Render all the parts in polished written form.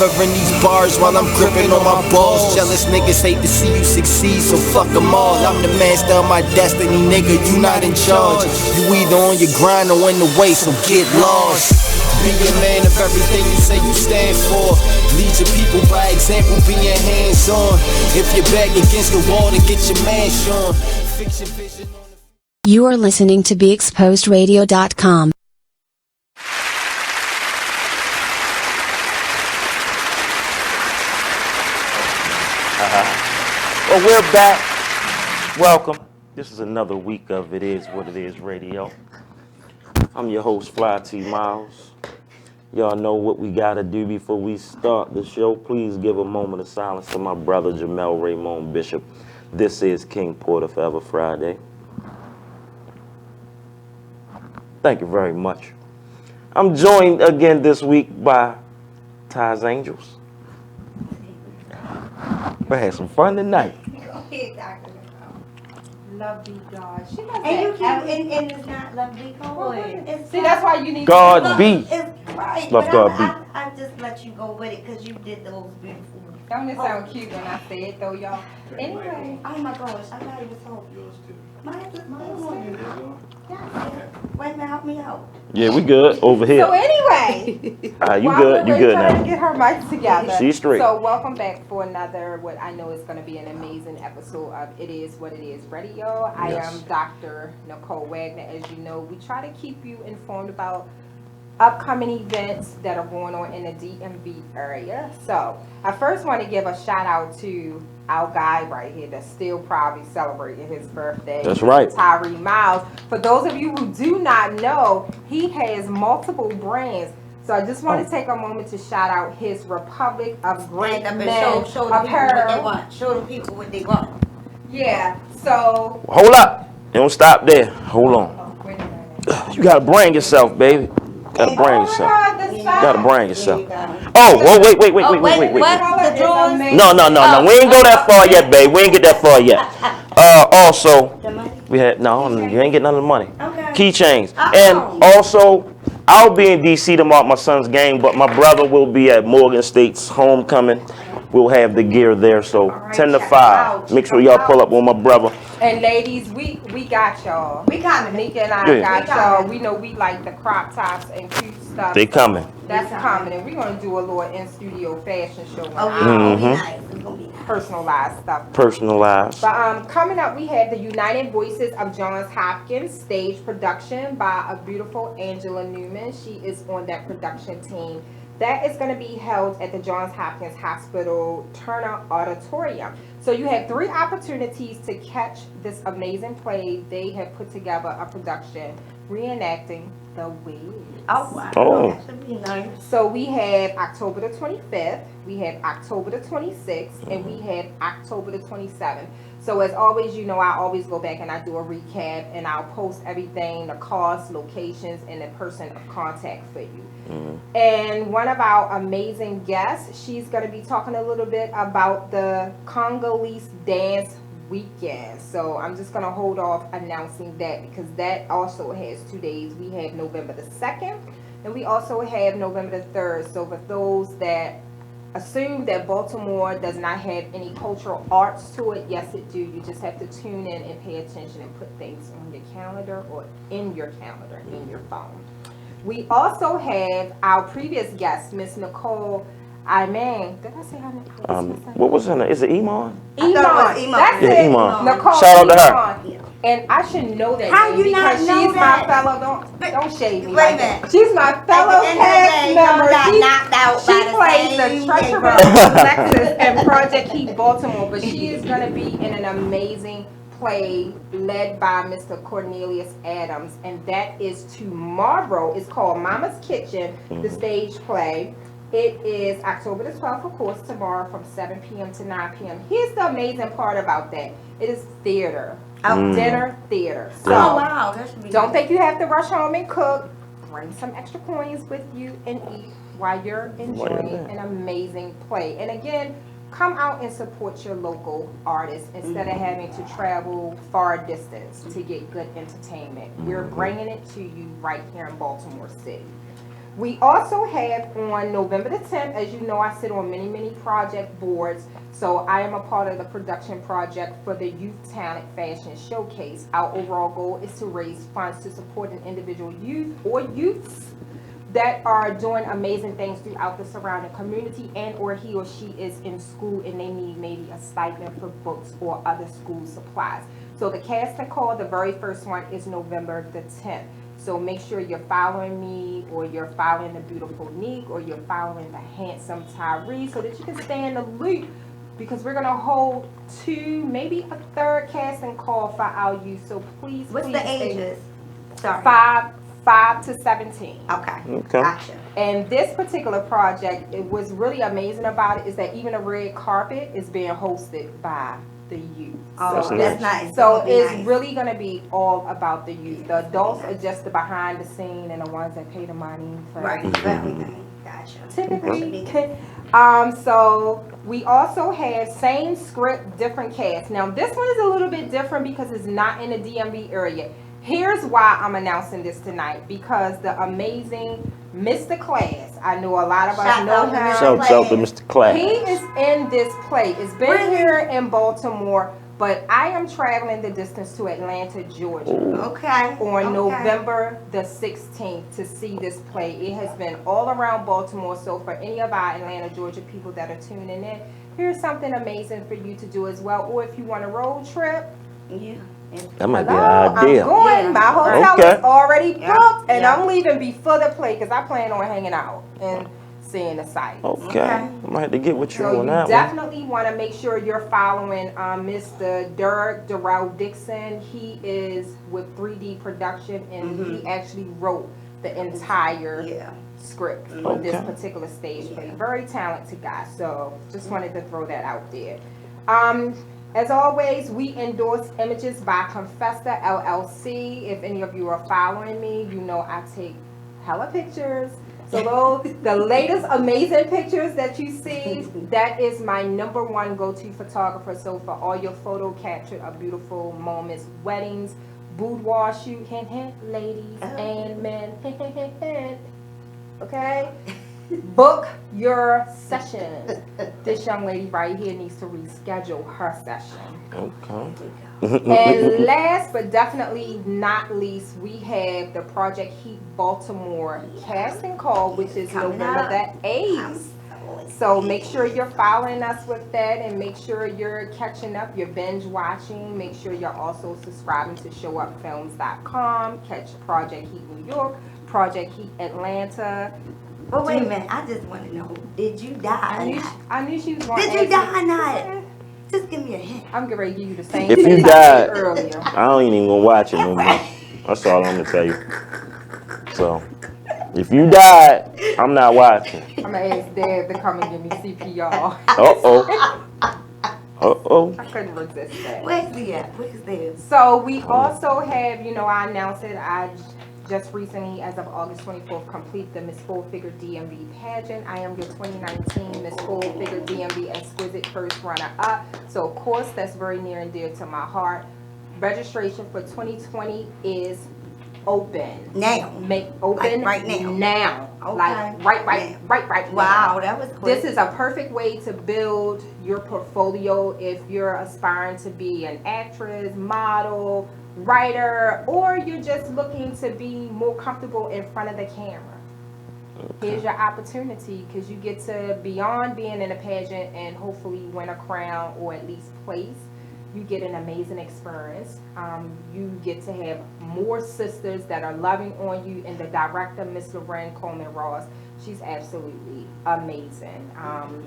delivering these bars while I'm gripping on my balls. Jealous niggas hate to see you succeed, so fuck them all. I'm the master of my destiny, nigga, you not in charge. You either on your grind or in the way, so get lost. Be a man of everything you say you stand for. Lead your people by example, being hands-on. If you're back against the wall, then get your man on. Fix your vision on the... You are listening to BeExposedRadio.com. Well, we're back. Welcome. This is another week of It Is What It Is Radio. I'm your host, Fly T Miles. Y'all know what we gotta do before we start the show. Please give a moment of silence to my brother, Jamel Raymond Bishop. This is King Porter Forever Friday. Thank you very much. I'm joined again this week by Ty's Angels. We had some fun tonight. LoveGod. She doesn't. And you keep and it's not LoveGod. See, that's why you need God beat. Right. LoveGod beat. I just let you go with it because you did those beautiful. Don't it sound cute when I say it though, y'all? Anyway. Oh my gosh, I thought it was hope. Yours too. Mine. Wait a minute, help me out. Yeah, we good over here. So anyway, you good? You good now? To get her mic together. She's straight. So welcome back for another, what I know is going to be an amazing episode of It Is What It Is Radio. I am Dr. Nicole Wagner. As you know, we try to keep you informed about upcoming events that are going on in the DMV area. So I first want to give a shout out to our guy right here that's still probably celebrating his birthday. That's right. Tyree Miles. For those of you who do not know, he has multiple brands. So I just want to take a moment to shout out his Republic of Great Men show the people what they want. Show the people what they want. Yeah. So hold up. Don't stop there. Hold on. You gotta bring yourself, baby. Gotta bring yourself. Gotta bring yourself. Oh, wait. No. We ain't go that far yet, babe. We ain't get that far yet. Also, we had you ain't get none of the money. Keychains. And also, I'll be in DC to mark my son's game, but my brother will be at Morgan State's homecoming. We'll have the gear there, so 10 to 5. Make sure y'all pull up on my brother. And ladies, we got y'all. We coming. Nika and I got y'all. We know we like the crop tops and cute stuff. They coming. That's coming, and we're gonna do a little in studio fashion show. Personalized stuff. Personalized. But coming up, we have the United Voices of Johns Hopkins stage production by a beautiful Angela Newman. She is on that production team. That is going to be held at the Johns Hopkins Hospital Turner Auditorium. So you have 3 opportunities to catch this amazing play. They have put together a production reenacting the Wiz. Oh, wow. Oh. That should be nice. So we have October the 25th, we have October the 26th, and we have October the 27th. So as always, you know, I always go back and I do a recap, and I'll post everything, the costs, locations, and the person of contact for you. And one of our amazing guests, she's going to be talking a little bit about the Congolese dance weekend. So I'm just going to hold off announcing that because that also has 2 days. We have November the 2nd, and we also have November the 3rd. So for those that assume that Baltimore does not have any cultural arts to it, yes it do. You just have to tune in and pay attention and put things on your calendar or in your calendar, in your phone. We also have our previous guest, Miss Nicole. Did I say her name? What was her name? Is it Iman? Iman. That's yeah, it. Iman. Nicole. Shout out to her. And I should know that How name you not because know she's that? my fellow. Don't shade me. Wait like a minute. that. She's my fellow cast member. She plays the treacherous Alexis in Project Heat Baltimore, but she is going to be in an amazing play led by Mr. Cornelius Adams, and that is tomorrow. It's called Mama's Kitchen, the stage play. It is October the 12th, of course, tomorrow from 7 p.m. to 9 p.m. Here's the amazing part about that. It is theater. Dinner theater. So wow. That should be don't think you have to rush home and cook. Bring some extra coins with you and eat while you're enjoying an amazing play. And again, come out and support your local artists instead of having to travel far distance to get good entertainment. We're bringing it to you right here in Baltimore City. We also have on November the 10th, as you know, I sit on many project boards. So I am a part of the production project for the Youth Talent Fashion Showcase. Our overall goal is to raise funds to support an individual youth or youths that are doing amazing things throughout the surrounding community, and or he or she is in school and they need maybe a stipend for books or other school supplies. So the casting call, the very first one, is November the 10th. So make sure you're following me, or you're following the beautiful Nick, or you're following the handsome Tyree, so that you can stay in the loop, because we're going to hold 2, maybe a 3rd casting call for our youth. So please, What's the ages? Sorry. 5 to 17. Okay. Gotcha. And this particular project, it was really amazing about it is that even a red carpet is being hosted by the youth. Oh, So that's nice. So it's nice. really going to be all about the youth. The adults are just the behind the scene and the ones that pay the money for everything. Gotcha. Typically. So we also have same script, different cast. Now this one is a little bit different because it's not in the DMV area. Here's why I'm announcing this tonight, because the amazing Mr. Class, I know a lot of us know him. Shouts out to Mr. Class. He is in this play. It's been here in Baltimore, but I am traveling the distance to Atlanta, Georgia. On November the 16th to see this play. It has been all around Baltimore, so for any of our Atlanta, Georgia people that are tuning in, here's something amazing for you to do as well. Or if you want a road trip, that might be an idea. I'm going. My hotel is already booked, and I'm leaving before the play because I plan on hanging out and seeing the sights. I might have to get with you on that one. Definitely want to make sure you're following Mr. Derek Darrell Dixon. He is with 3D Production, and he actually wrote the entire script for this particular stage play. Very talented guy. So just wanted to throw that out there. As always, we endorse images by Confessor LLC. If any of you are following me, you know I take hella pictures. So the latest amazing pictures that you see, that is my #1 go-to photographer. So for all your photo capture of beautiful moments, weddings, boudoir shoot, hint, hint, ladies and men, hint, hint, hint, hint. Okay? Book your session. This young lady right here needs to reschedule her session. And last but definitely not least, we have the Project Heat Baltimore casting call, which is November the 8th. So make sure you're following us with that, and make sure you're catching up, you're binge watching. Make sure you're also subscribing to showupfilms.com. Catch Project Heat New York, Project Heat Atlanta. But wait a minute, I just want to know, did you die? I knew she was going to Did you die or not? Just give me a hint. I'm getting ready to give you the same If you died, earlier. I don't even gonna watch it no more. That's all I'm gonna tell you. So, if you died, I'm not watching. I'm gonna ask Dad to come and give me CPR. I couldn't resist that. Where's the So we also have, I announced it. I just recently, as of August 24th, complete the Miss Full Figure DMV pageant. I am your 2019 Miss Full Figure DMV Exquisite First Runner-Up. So of course, that's very near and dear to my heart. Registration for 2020 is open. Now. Open right now. Now. Okay. Like right now. Wow, that was quick. This is a perfect way to build your portfolio if you're aspiring to be an actress, model, writer, or you're just looking to be more comfortable in front of the camera. Here's your opportunity, because you get to, beyond being in a pageant and hopefully win a crown or at least place, you get an amazing experience. You get to have more sisters that are loving on you, and the director, Miss Lorraine Coleman Ross, she's absolutely amazing.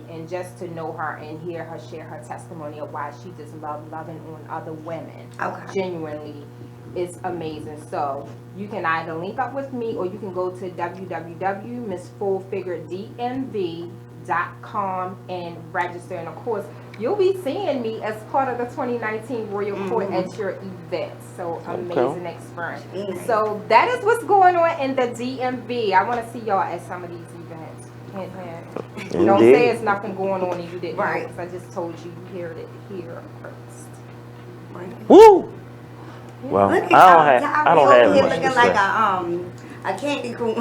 And just to know her and hear her share her testimony of why she just loves loving on other women, genuinely, is amazing. So you can either link up with me, or you can go to www.missfullfiguredmv.com and register. And of course, you'll be seeing me as part of the 2019 Royal Court at your event. So amazing experience. So that is what's going on in the DMV. I want to see y'all at some of these events. Don't say it's nothing going on and you didn't know, because I just told you heard it here first. Woo! Well, I don't have much looking to like say. a A candy corn.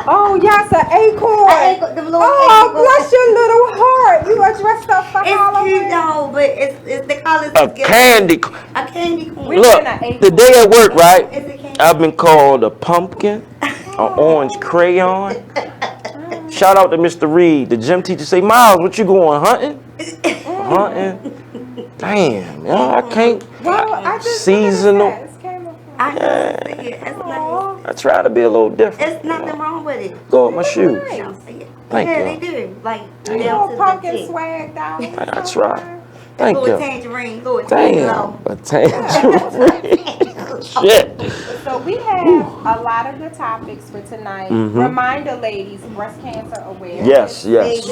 Oh, yes, an acorn. Them little Oh, bless your little heart. You are dressed up for Halloween. It's cute though, but it's the colors. A candy. A candy corn. Look, the day at work, right? It's a candy. I've been called a pumpkin, an orange crayon. Shout out to Mr. Reed, the gym teacher. Say, Miles, what you going hunting? Hunting? Damn, I can't. Well, I just Seasonal. I know it's nice. I try to be a little different. There's nothing wrong with it. Go with my shoes. Nice. Thank yeah, you. they do. Like Little pumpkin swag down. I try. Thank Little you. tangerine. Little Damn, a tangerine. Shit. So we have a lot of good topics for tonight. Reminder, ladies, breast cancer awareness. Yes.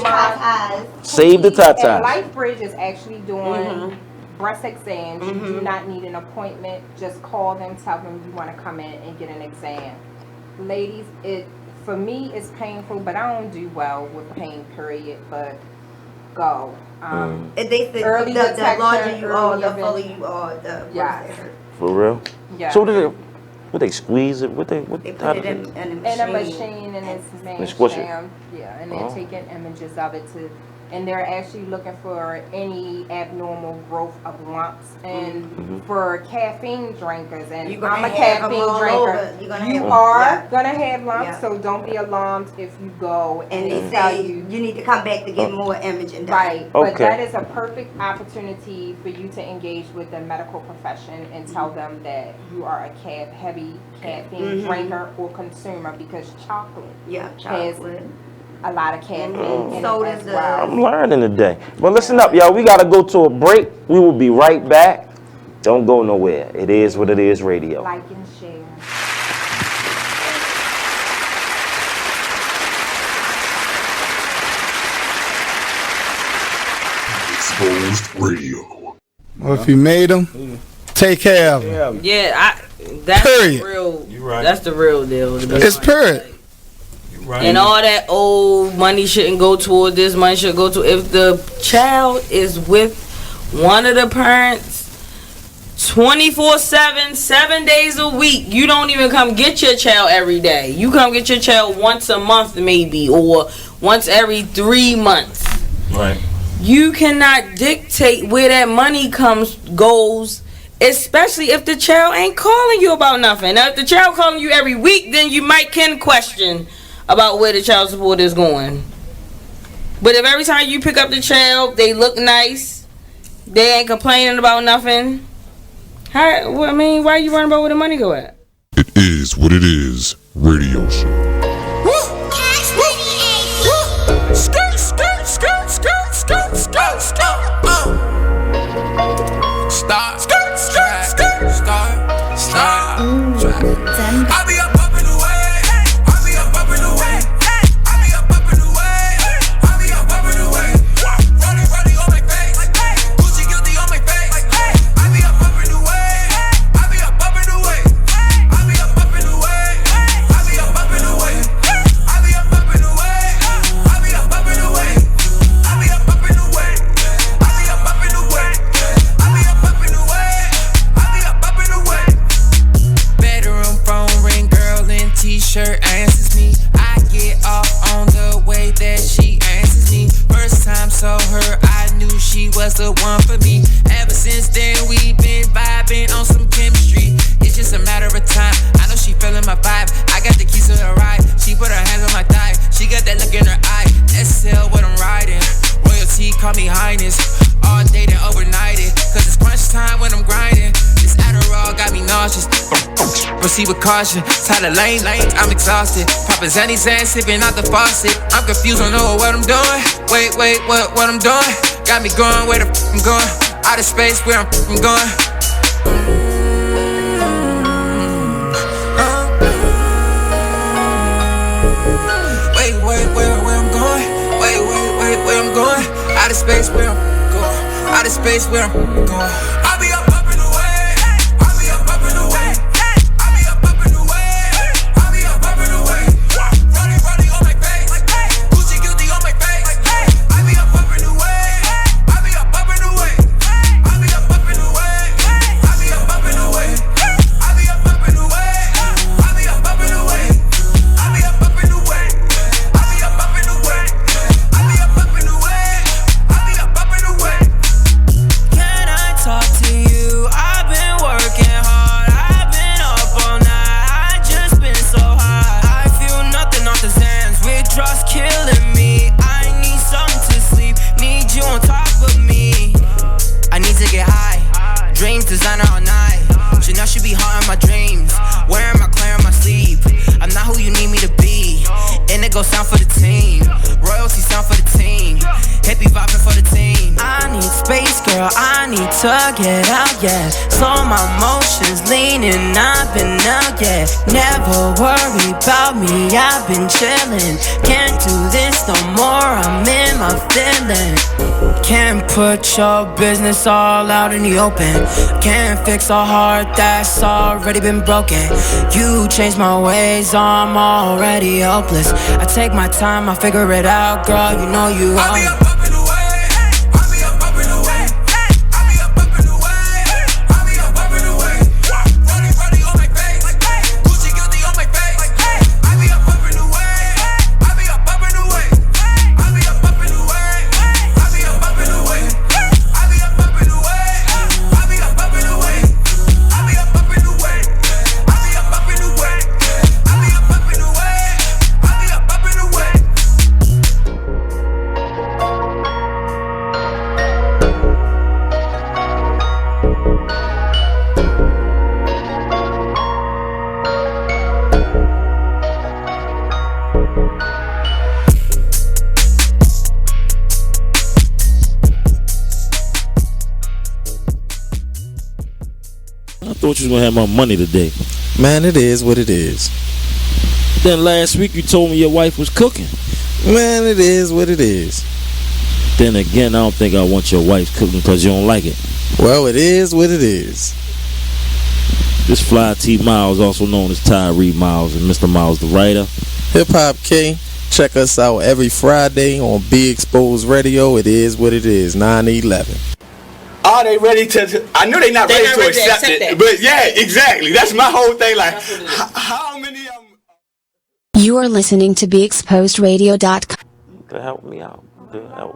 Save the And tatas. LifeBridge is actually doing breast exams. You do not need an appointment. Just call them, tell them you want to come in and get an exam. Ladies, for me it's painful, but I don't do well with pain, period. But go. They said Early the detection, larger you are, early the fuller intervention. you are, the worse Yes. it hurts. For real? Yeah. So they squeeze it? They put it in a machine. And it's They squish it. jammed. Yeah, and they're taking images of it and they're actually looking for any abnormal growth of lumps. And for caffeine drinkers, and You're gonna I'm a have them caffeine all drinker, over. You're gonna you have- are yeah. gonna have lumps, Yeah. so don't be alarmed if you go And they tell say you need to come back to get more imaging done. Right, but Okay. that is a perfect opportunity for you to engage with the medical profession and tell them that you are a heavy caffeine drinker or consumer, because chocolate Yeah, has chocolate. a lot of caffeine in So it does as the- well. I'm learning today. But listen up, y'all. We got to go to a break. We will be right back. Don't go nowhere. It is what it is radio. Like and share. Exposed Radio. Well, if you made them, take care of them. Yeah, that's Period. the real. You right. That's the real deal. to be It's honest. period. You right. And all that old money shouldn't go toward this. Money should go to if the child is with one of the parents 24/7, 7 days a week. You don't even come get your child every day. You come get your child once a month maybe, or once every 3 months. Right. You cannot dictate where that money goes, especially if the child ain't calling you about nothing. Now, if the child calling you every week, then you can question about where the child support is going. But if every time you pick up the child, they look nice, they ain't complaining about nothing, why are you worrying about where the money go at? It is what it is. Radio show. Skirt, skirt, skirt, skirt, skirt, skirt, skirt. Start, skirt, skirt, skirt, start. I be up in the way. I be up in the way. I be up in the way. I be up in the way. Running on my face. Gucci guilty on my face. I be up in the way. I be up in the way. I be up in the way. I be up in the way. I be up in the way. I be up in the way. I be up in the way. I be up in the way. I be up in the way. I be up in the way. Bedroom phone ring, girl in t-shirt answers me. I get off on the way that she answers me. First time saw her, I knew she was the one for me. Ever since then, we been vibing on some chemistry. It's just a matter of time. I know she feeling my vibe. I got the keys to the ride. She put her hands on my thigh. She got that look in her eye. SL what I'm riding. Royalty, call me highness. All day and overnighted. Cause it's crunch time when I'm grinding. This Adderall got me nauseous. Proceed with caution. Tired of lane, I'm exhausted. Poppin' Zanny Zan, sipping out the faucet. I'm confused, don't know what I'm doing. Wait, what I'm doing? Got me going where the f I'm going. Out of space, where I'm going. Wait, where I'm going? Wait, where I'm going? Out of space, where I'm going. Out of space, where I'm going. I'll be up in the way. I'll be up in the way. I'll be up in the way. I'll be up in the way. Running on my face. Gucci guilty on my face. I'll be up in the way. I'll be up in the way. I'll be up in the way. I'll be up in the way. I'll be up in the way. go sound for the team. Royalty sound for the team. Hippie vibing for the team. I need space, girl, I need to get out, yeah. Slow my motions, leaning, I've been out, yeah. Never worry about me, I've been chillin'. Can't do this no more, I'm in my feelings. Can't put your business all out in the open. Can't fix a heart that's already been broken. You changed my ways, I'm already hopeless. I take my time, I figure it out, girl, you know you are. I thought you was gonna have my money today. Man, it is what it is. Then last week you told me your wife was cooking. Man, it is what it is. Then again, I don't think I want your wife cooking because you don't like it. Well, it is what it is. This Fly T Miles, also known as Tyree Miles, and Mr. Miles the writer. Hip Hop K. Check us out every Friday on Be Exposed Radio. It is what it is. 9/11. Are they ready to? I know they're not ready to accept it, but yeah, exactly. That's my whole thing. Like, how many of them? You are listening to BeExposedRadio.com. To help me out.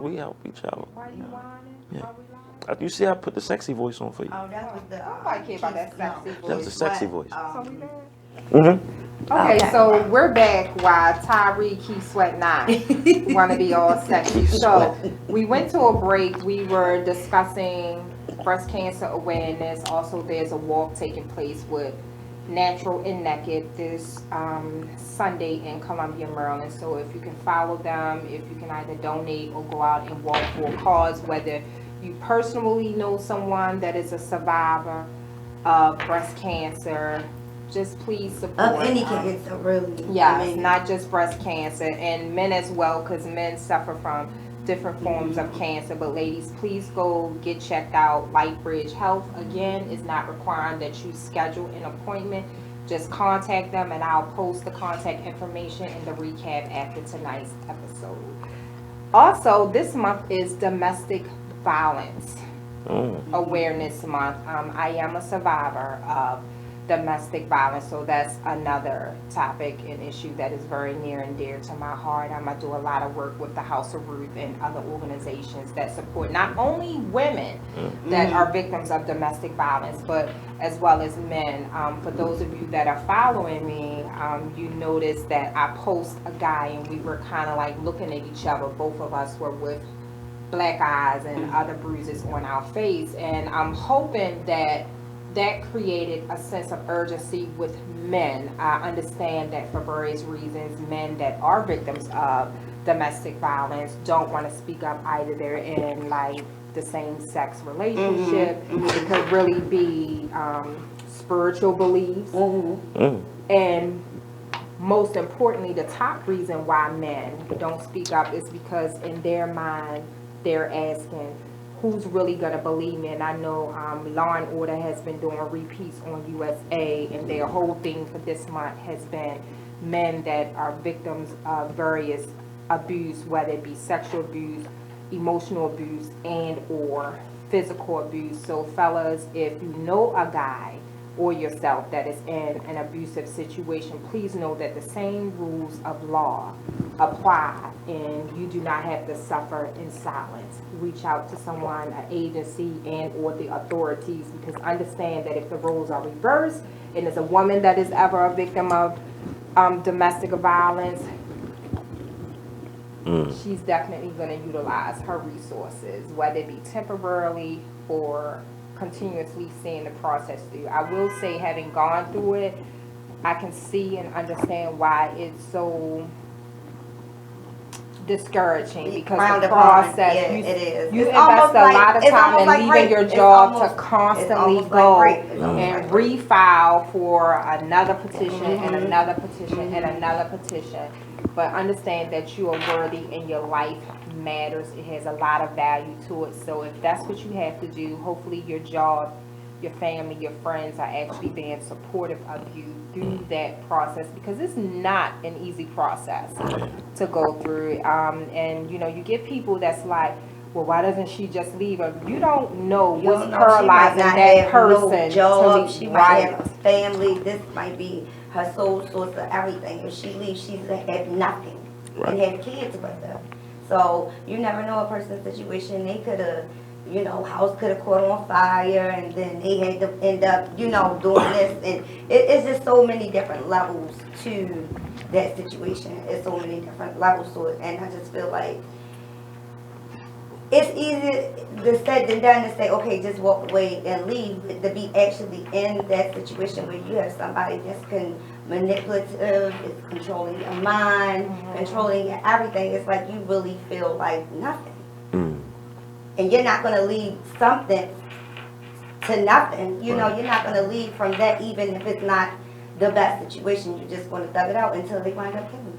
We help each other. Yeah. You see, I put the sexy voice on for you. Oh, that was the. I care about that sexy voice. That was the sexy voice. Okay, so we're back while Tyree keeps sweating out. Want to be all sexy. So we went to a break. We were discussing breast cancer awareness. Also, there's a walk taking place with Natural and Naked this Sunday in Columbia, Maryland. So if you can follow them, if you can either donate or go out and walk for a cause, whether you personally know someone that is a survivor of breast cancer, just please support. Of any cancer, really. Yeah, not just breast cancer, and men as well, because men suffer from different forms of cancer. But ladies, please go get checked out. Lightbridge Health, again, is not requiring that you schedule an appointment. Just contact them, and I'll post the contact information in the recap after tonight's episode. Also, this month is Domestic Violence Awareness Month. I am a survivor of domestic violence, so that's another topic and issue that is very near and dear to my heart. I do a lot of work with the House of Ruth and other organizations that support not only women that are victims of domestic violence, but as well as men. For those of you that are following me, you notice that I post a guy and we were kind of like looking at each other. Both of us were with black eyes and other bruises on our face, and I'm hoping that created a sense of urgency with men. I understand that for various reasons, men that are victims of domestic violence don't want to speak up either. They're in like the same sex relationship. It could really be spiritual beliefs. And most importantly, the top reason why men don't speak up is because in their mind, they're asking, who's really gonna believe me? And I know Law and Order has been doing repeats on USA, and their whole thing for this month has been men that are victims of various abuse, whether it be sexual abuse, emotional abuse, and or physical abuse. So fellas, if you know a guy or yourself that is in an abusive situation, please know that the same rules of law apply, and you do not have to suffer in silence. Reach out to someone, an agency, and or the authorities, because understand that if the roles are reversed and it's a woman that is ever a victim of domestic violence, she's definitely going to utilize her resources, whether it be temporarily or continuously seeing the process through. I will say, having gone through it, I can see and understand why it's so discouraging because Frowned the upon. process, Yeah, it is. you It's invest almost a lot of it's time almost in like leaving rape. your It's job almost- to constantly it's go almost like rape. It's almost and like rape. refile for another petition and Mhm. another petition and Mhm. another petition. But understand that you are worthy and your life matters. It has a lot of value to it. So if that's what you have to do, hopefully your job, your family, your friends are actually being supportive of you through that process, because it's not an easy process to go through. And you know, you get people that's like, well, why doesn't she just leave her? You don't know You what's don't know, she might paralyzing not that have person no job. to leave. She might have a family. This might be her sole source of everything. If she leaves, she's gonna have nothing and have kids with her. So you never know a person's situation. They could have, you know, house could have caught on fire, and then they had to end up, you know, doing this. And it's just so many different levels to that situation. It's so many different levels to it, and I just feel like it's easy to said than done to say, okay, just walk away and leave, but to be actually in that situation where you have somebody that's manipulative, it's controlling your mind, controlling your everything. It's like you really feel like nothing. And you're not going to leave something to nothing. You know, you're not going to leave from that, even if it's not the best situation. You're just going to thug it out until they wind up killing you.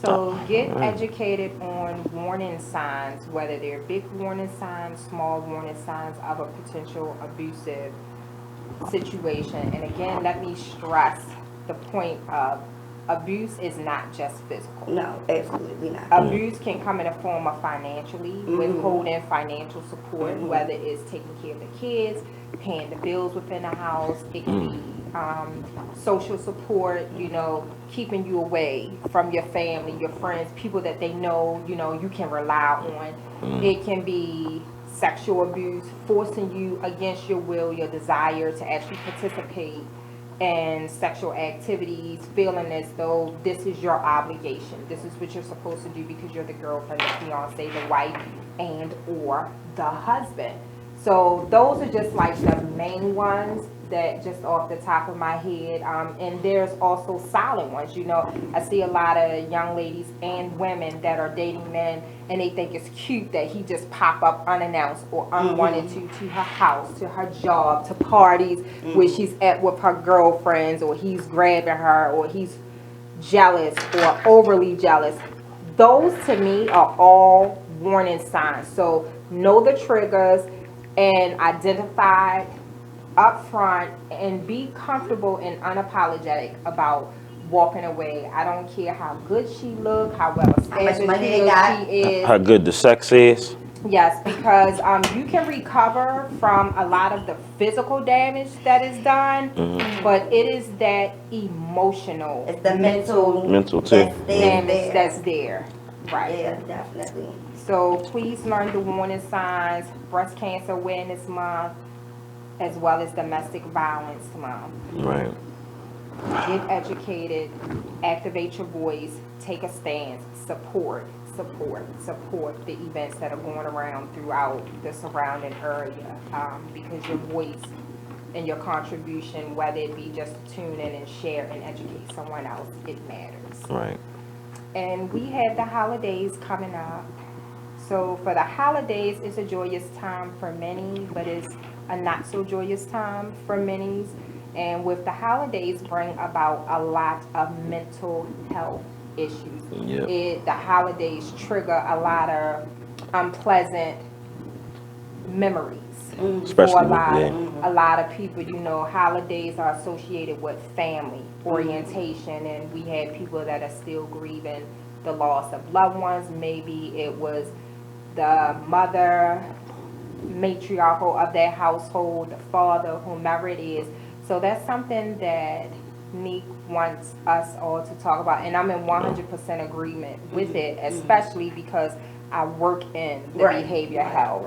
So get educated on warning signs, whether they're big warning signs, small warning signs of a potential abusive situation. And again, let me stress the point of abuse is not just physical. No, absolutely not. Abuse can come in a form of financially, withholding financial support, whether it's taking care of the kids, paying the bills within the house. It can be social support, you know, keeping you away from your family, your friends, people that they know, you know, you can rely on. It can be sexual abuse, forcing you against your will, your desire to actually participate in sexual activities, feeling as though this is your obligation. This is what you're supposed to do because you're the girlfriend, the fiance, the wife, and or the husband. So those are just like the main ones that just off the top of my head. And there's also silent ones. You know, I see a lot of young ladies and women that are dating men and they think it's cute that he just pop up unannounced or unwanted to her house, to her job, to parties where she's at with her girlfriends, or he's grabbing her, or he's jealous or overly jealous. Those to me are all warning signs. So know the triggers and identify up front and be comfortable and unapologetic about walking away. I don't care how good she look, how well established she is. How good the sex is. Yes, because you can recover from a lot of the physical damage that is done, but it is that emotional, it's the mental too damage that's there. Right. Yeah, definitely. So please learn the warning signs. Breast Cancer Awareness Month, as well as Domestic Violence Month. Right. Get educated, activate your voice, take a stance, support the events that are going around throughout the surrounding area, because your voice and your contribution, whether it be just to tune in and share and educate someone else, it matters. Right. And we have the holidays coming up. So for the holidays, it's a joyous time for many, but it's a not so joyous time for many. And with the holidays bring about a lot of mental health issues. Yep. The holidays trigger a lot of unpleasant memories. Especially for a lot of people. You know, holidays are associated with family orientation, and we have people that are still grieving the loss of loved ones. Maybe it was the mother, matriarch of their household, the father, whomever it is. So that's something that Nick wants us all to talk about, and I'm in 100% agreement with it, especially because I work in the behavior health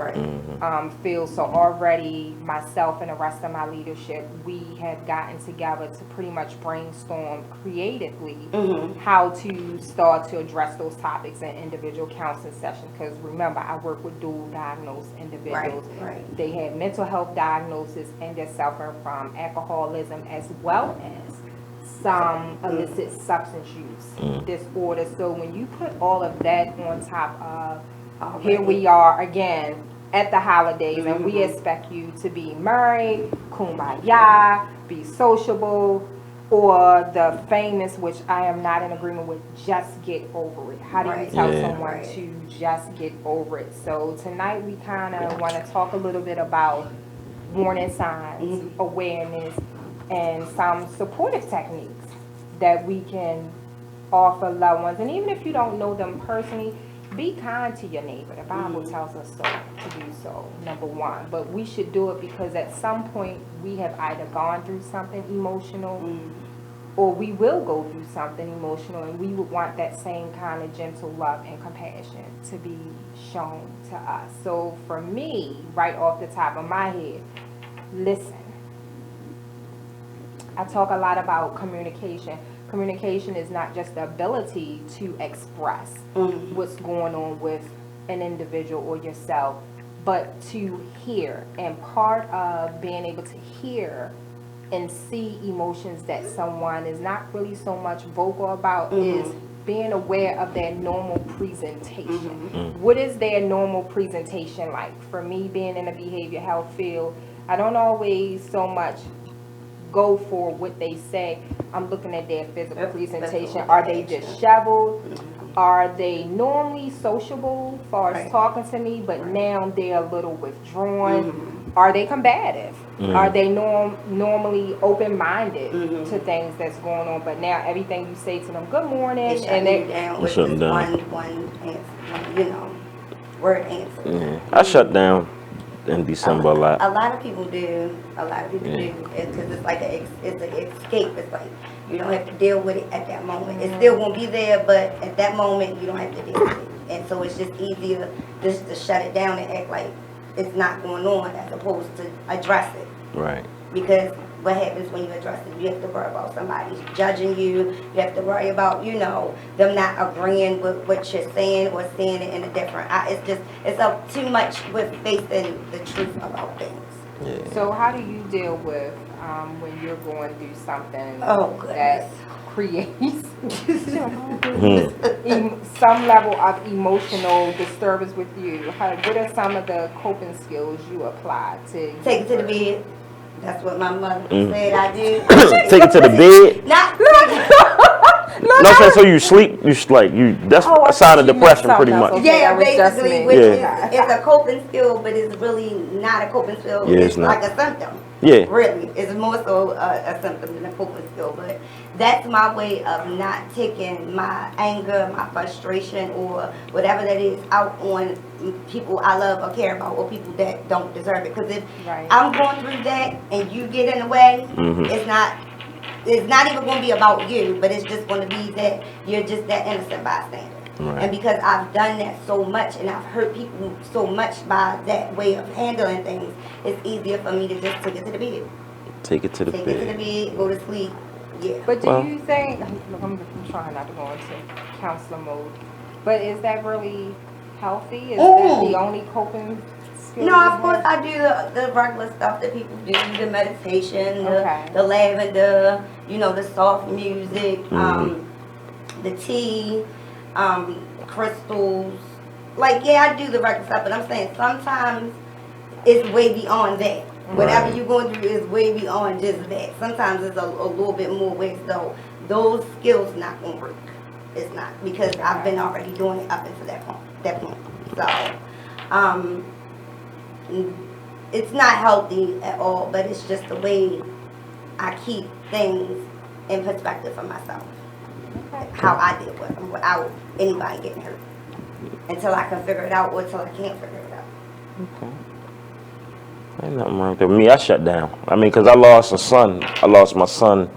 field. So already myself and the rest of my leadership, we have gotten together to pretty much brainstorm creatively how to start to address those topics in individual counseling sessions. Because remember, I work with dual diagnosed individuals. They have mental health diagnosis and they're suffering from alcoholism as well as some illicit substance use disorder. So when you put all of that on top of, here we are again at the holidays, and we expect you to be married, kumbaya, be sociable, or the famous, which I am not in agreement with, just get over it. How do you tell someone to just get over it? So tonight we kind of want to talk a little bit about warning signs, awareness, and some supportive techniques that we can offer loved ones. And even if you don't know them personally, be kind to your neighbor. The Bible tells us so, to do so, number one. But we should do it because at some point we have either gone through something emotional or we will go through something emotional, and we would want that same kind of gentle love and compassion to be shown to us. So for me, right off the top of my head, listen. I talk a lot about communication. Communication is not just the ability to express what's going on with an individual or yourself, but to hear. And part of being able to hear and see emotions that someone is not really so much vocal about is being aware of their normal presentation. What is their normal presentation like? For me, being in the behavior health field, I don't always so much go for what they say. I'm looking at their physical presentation. Are they disheveled? Are they normally sociable as far as talking to me, but now they're a little withdrawn? Are they combative? Are they normally open-minded to things that's going on, but now everything you say to them, good morning, and they down with just one answer, word answer. I shut down in December a lot. A lot of people do. It's because it's like it's an escape. It's like you don't have to deal with it at that moment. It still won't be there, but at that moment you don't have to deal with it. And so it's just easier just to shut it down and act like it's not going on as opposed to address it. Right. Because what happens when you address it? You have to worry about somebody judging you. You have to worry about, them not agreeing with what you're saying or saying it in a different. It's too much with facing the truth about things. Yeah. So how do you deal with when you're going through something that creates some level of emotional disturbance with you? What are some of the coping skills you apply to take it to the bed? That's what my mother said I do. Take it to the bed? No, so you sleep, that's a sign of depression pretty much. Okay, yeah, basically, which is a coping skill, but it's really not a coping skill. Yeah, it's like a symptom. Yeah. Really. It's more so a symptom than a coping skill, but that's my way of not taking my anger, my frustration, or whatever that is out on people I love or care about, or people that don't deserve it. Because if I'm going through that and you get in the way, it's not even going to be about you, but it's just going to be that you're just that innocent bystander. Right. And because I've done that so much and I've hurt people so much by that way of handling things, it's easier for me to just take it to the bed. Take it to the bed, go to sleep. Yeah. But do you think, I'm trying not to go into counselor mode, but is that really healthy? Is that the only coping skill? No, of course I do the regular stuff that people do, the meditation, the lavender, the soft music, the tea, crystals. I do the regular stuff, but I'm saying sometimes it's way beyond that. Whatever you're going through is way beyond just that. Sometimes it's a little bit more ways, though. Those skills not going to work. It's not, because I've been already doing it up until that point. So, it's not healthy at all, but it's just the way I keep things in perspective for myself. How I deal with them without anybody getting hurt. Until I can figure it out, or until I can't figure it out. Okay. Ain't nothing wrong with me. I shut down. Because I lost a son. I lost my son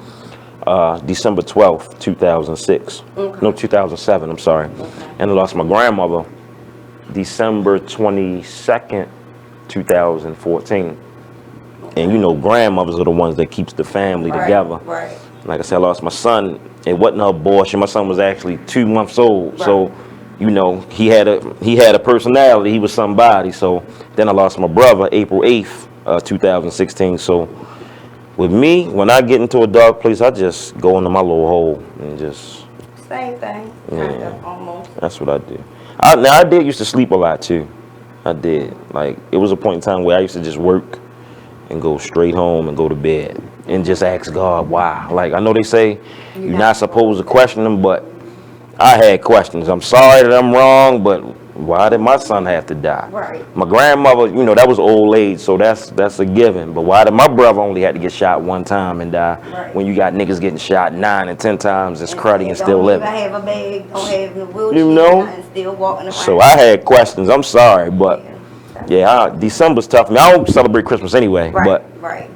December 12th, 2006. No, 2007, I'm sorry. And I lost my grandmother December 22nd, 2014. And grandmothers are the ones that keeps the family together. Right. Like I said, I lost my son. It wasn't an abortion. My son was actually 2 months old. Right. So, he had a personality. He was somebody. So then I lost my brother April 8th, 2016. So with me, when I get into a dark place, I just go into my little hole and just. Same thing. Kind of, almost. That's what I do. Now I did used to sleep a lot too. I did. Like it was a point in time where I used to just work and go straight home and go to bed and just ask God why. Like I know they say you're not supposed to question them, but I had questions. I'm sorry that I'm wrong, but why did my son have to die? Right. My grandmother, that was old age, so that's a given. But why did my brother only had to get shot one time and die? Right. When you got niggas getting shot 9 and 10 times, it's cruddy and still living. Don't even have a bag, don't have a wheelchair, and still walking around. So I had questions. I'm sorry, but December's tough for me. I don't celebrate Christmas anyway. Right. But right.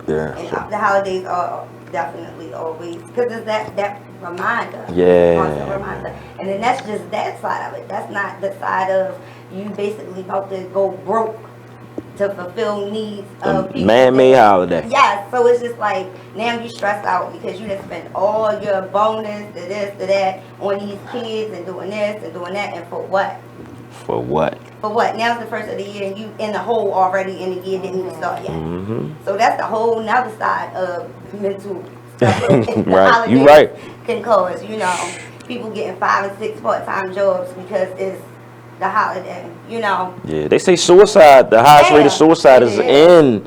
Yeah. And the holidays are definitely always because it's that reminder. Yeah. Reminder. And then that's just that side of it. That's not the side of you basically about to go broke to fulfill needs of people. Man-made holiday. Yes. So it's just like now you stressed out because you done spent all your bonus to this to that on these kids and doing this and doing that, and for what? For what? For what? Now it's the first of the year and you in the hole already in the year didn't even start yet. Mm-hmm. So that's the whole nother side of mental stuff. Right. You right. Can cause, people getting 5 and 6 part-time jobs because it's the holiday, Yeah, they say suicide, the highest rate of suicide is around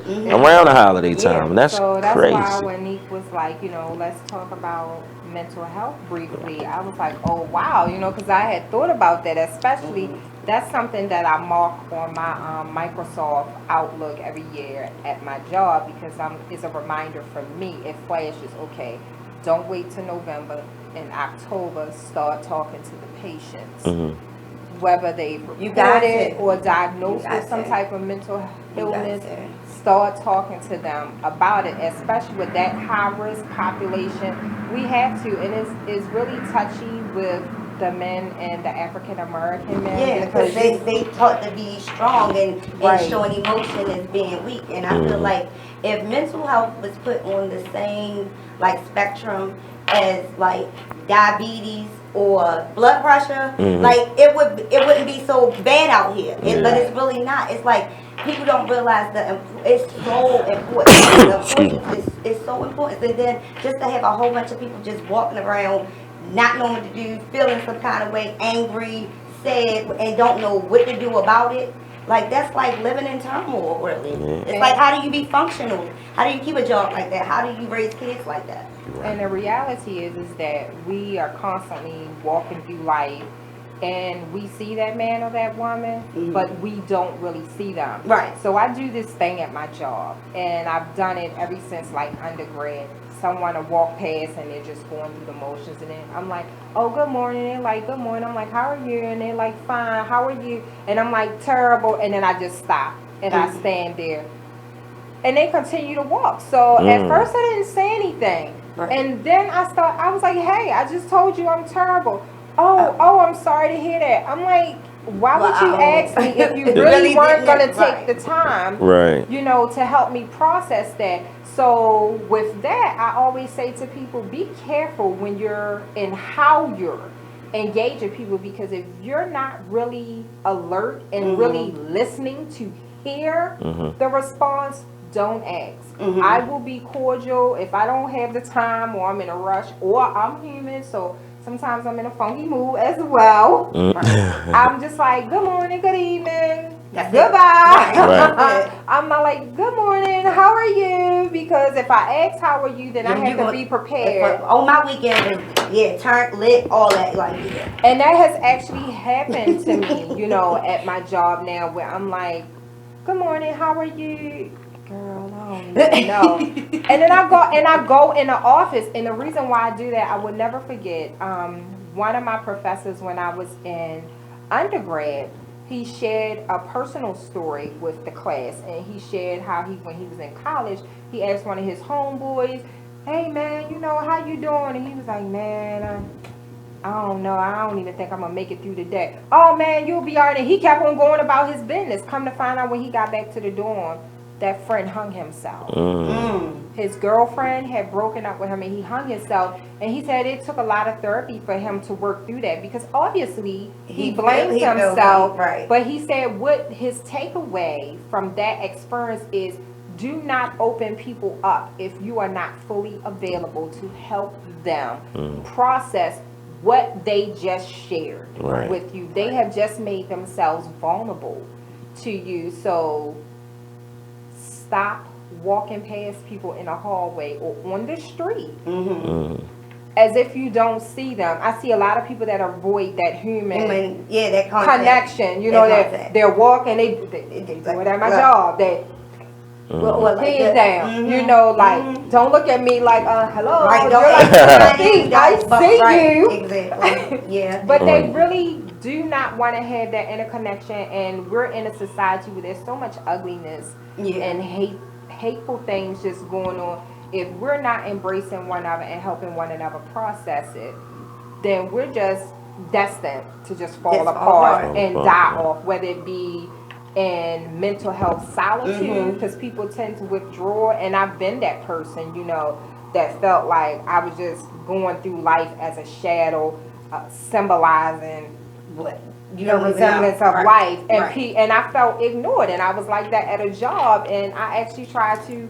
the holiday time. And that's so that's crazy. why when Nick was like, let's talk about mental health briefly, I was like, oh wow, because I had thought about that, especially that's something that I mark on my Microsoft Outlook every year at my job because it's a reminder for me. It flashes, okay, don't wait till November and October, start talking to the patients. Mm-hmm. Whether they've reported or diagnosed with some type of mental illness, start talking to them about it, especially with that high-risk population. We have to, and it's really touchy with the men and the African-American men. Yeah, because they taught to be strong and showing emotion as being weak. And I feel like if mental health was put on the same spectrum as diabetes or blood pressure, it wouldn't be so bad out here. But it's really not. It's like people don't realize that it's so important. The importance is so important. And then just to have a whole bunch of people just walking around, not knowing what to do, feeling some kind of way, angry, sad, and don't know what to do about it. That's like living in turmoil, really. It's like, how do you be functional? How do you keep a job like that? How do you raise kids like that? And the reality is that we are constantly walking through life and we see that man or that woman, but we don't really see them. Right. So I do this thing at my job, and I've done it ever since undergrad. Someone will walk past and they're just going through the motions, and then I'm like, oh, good morning. They're like, good morning. I'm like, how are you? And they're like, fine. How are you? And I'm like, terrible. And then I just stop and I stand there, and they continue to walk. So at first I didn't say anything. Right. And then I was like, hey, I just told you I'm terrible. Oh, I'm sorry to hear that. I'm like, why would you ask me if you really weren't going to take the time, to help me process that? So with that, I always say to people, be careful when you're and how you're engaging people, because if you're not really alert and really listening to hear the response, don't ask. I will be cordial if I don't have the time or I'm in a rush or I'm human, so sometimes I'm in a funky mood as well. I'm just like, good morning, good evening, goodbye. I'm not like, good morning, how are you? Because if I ask how are you, then I have to be prepared. On my weekend, turn lit, all that And that has actually happened to me, at my job now, where I'm like, good morning, how are you? Girl, I don't even know. And then I go in the office, and the reason why I do that, I will never forget. One of my professors, when I was in undergrad, he shared a personal story with the class, and he shared how when he was in college, he asked one of his homeboys, hey man, how you doing? And he was like, man, I don't know. I don't even think I'm going to make it through the day. Oh man, you'll be all right. And he kept on going about his business. Come to find out, when he got back to the dorm, that friend hung himself. His girlfriend had broken up with him, and he hung himself. And he said it took a lot of therapy for him to work through that, because obviously he blamed himself. But he said what his takeaway from that experience is, do not open people up if you are not fully available to help them process what they just shared with you. They have just made themselves vulnerable to you. So stop walking past people in a hallway or on the street as if you don't see them. I see a lot of people that avoid that human that connection. You know, that they're walking, they do it at my job. They hands down. You know, like, don't look at me like, hello. Right, you're like, I see you. Exactly. Yeah. But they really do not want to have that interconnection, and we're in a society where there's so much ugliness and hateful things just going on. If we're not embracing one another and helping one another process it, then we're just destined to just fall apart and die off, whether it be in mental health solitude, because people tend to withdraw, and I've been that person, you know, that felt like I was just going through life as a shadow, symbolizing what resemblance of life, and I felt ignored, and I was like that at a job, and I actually tried to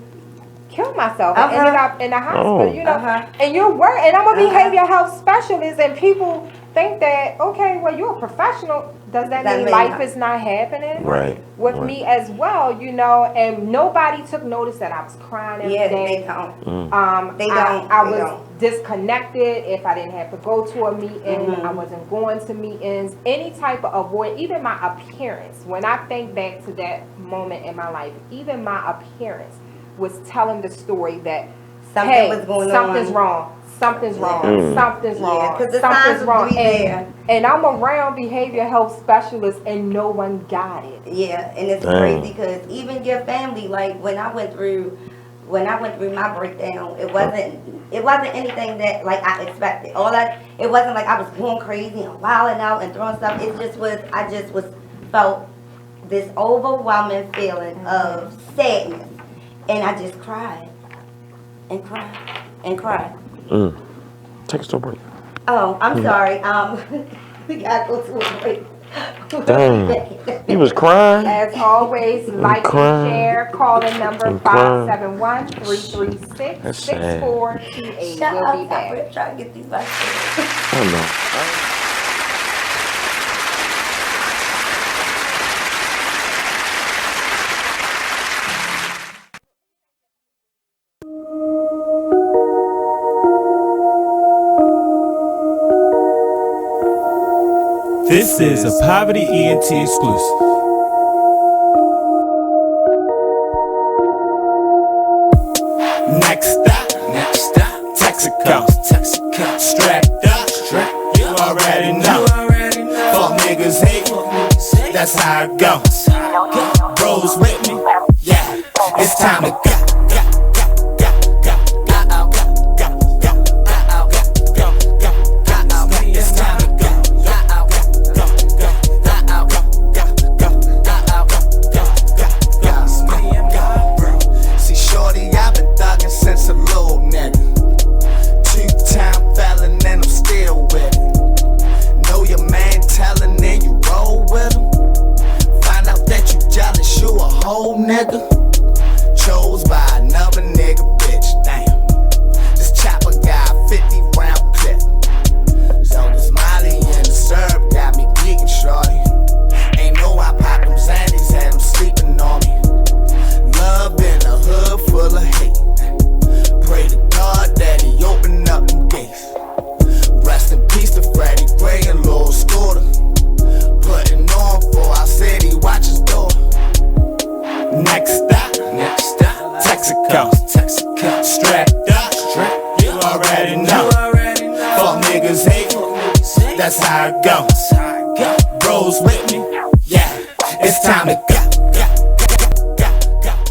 kill myself and ended up in the hospital, you know, and you're worried, and I'm a behavioral health specialist, and people think that, okay, well, you're a professional, does that mean life is not happening with me as well, you know? And nobody took notice that I was crying every day. They don't. I was disconnected. If I didn't have to go to a meeting, I wasn't going to meetings, any type of avoid, even my appearance. When I think back to that moment in my life, even my appearance was telling the story that something's wrong. Something's wrong. Something's wrong. Something's wrong. And I'm around behavioral health specialists, and no one got it. Yeah, and it's crazy because even your family, like when I went through my breakdown, it wasn't anything that like I expected. It wasn't like I was going crazy and wilding out and throwing stuff. It just was. I just felt this overwhelming feeling of sadness, and I just cried and cried and cried. Take us to a break. Oh, I'm sorry. We gotta go to a break. Dang. He was crying. As always, like and share. Calling number 571-336-6428. We'll be back. We're trying to get these buses. I know. This is a Poverty ENT exclusive. Next stop, Texaco. Strapped up, you already know. Fuck niggas hate, that's how it goes. Bros with me, yeah, it's time to go. Nigga chose by another nigga, bitch. Damn, this chopper got 50 round clip. So the smiley and the syrup got me geeking, shorty. Ain't know I popped them Xannies, had them sleeping on me. Love in a hood full of hate. Pray to God that he open up them gates. Rest in peace to Freddie Gray and Lil Scooter. Putting on for our city, watch his door. Next stop, Texaco. Strapped up, you already know. Fuck niggas hate, that's how it goes. Bros with me, yeah, it's time to go.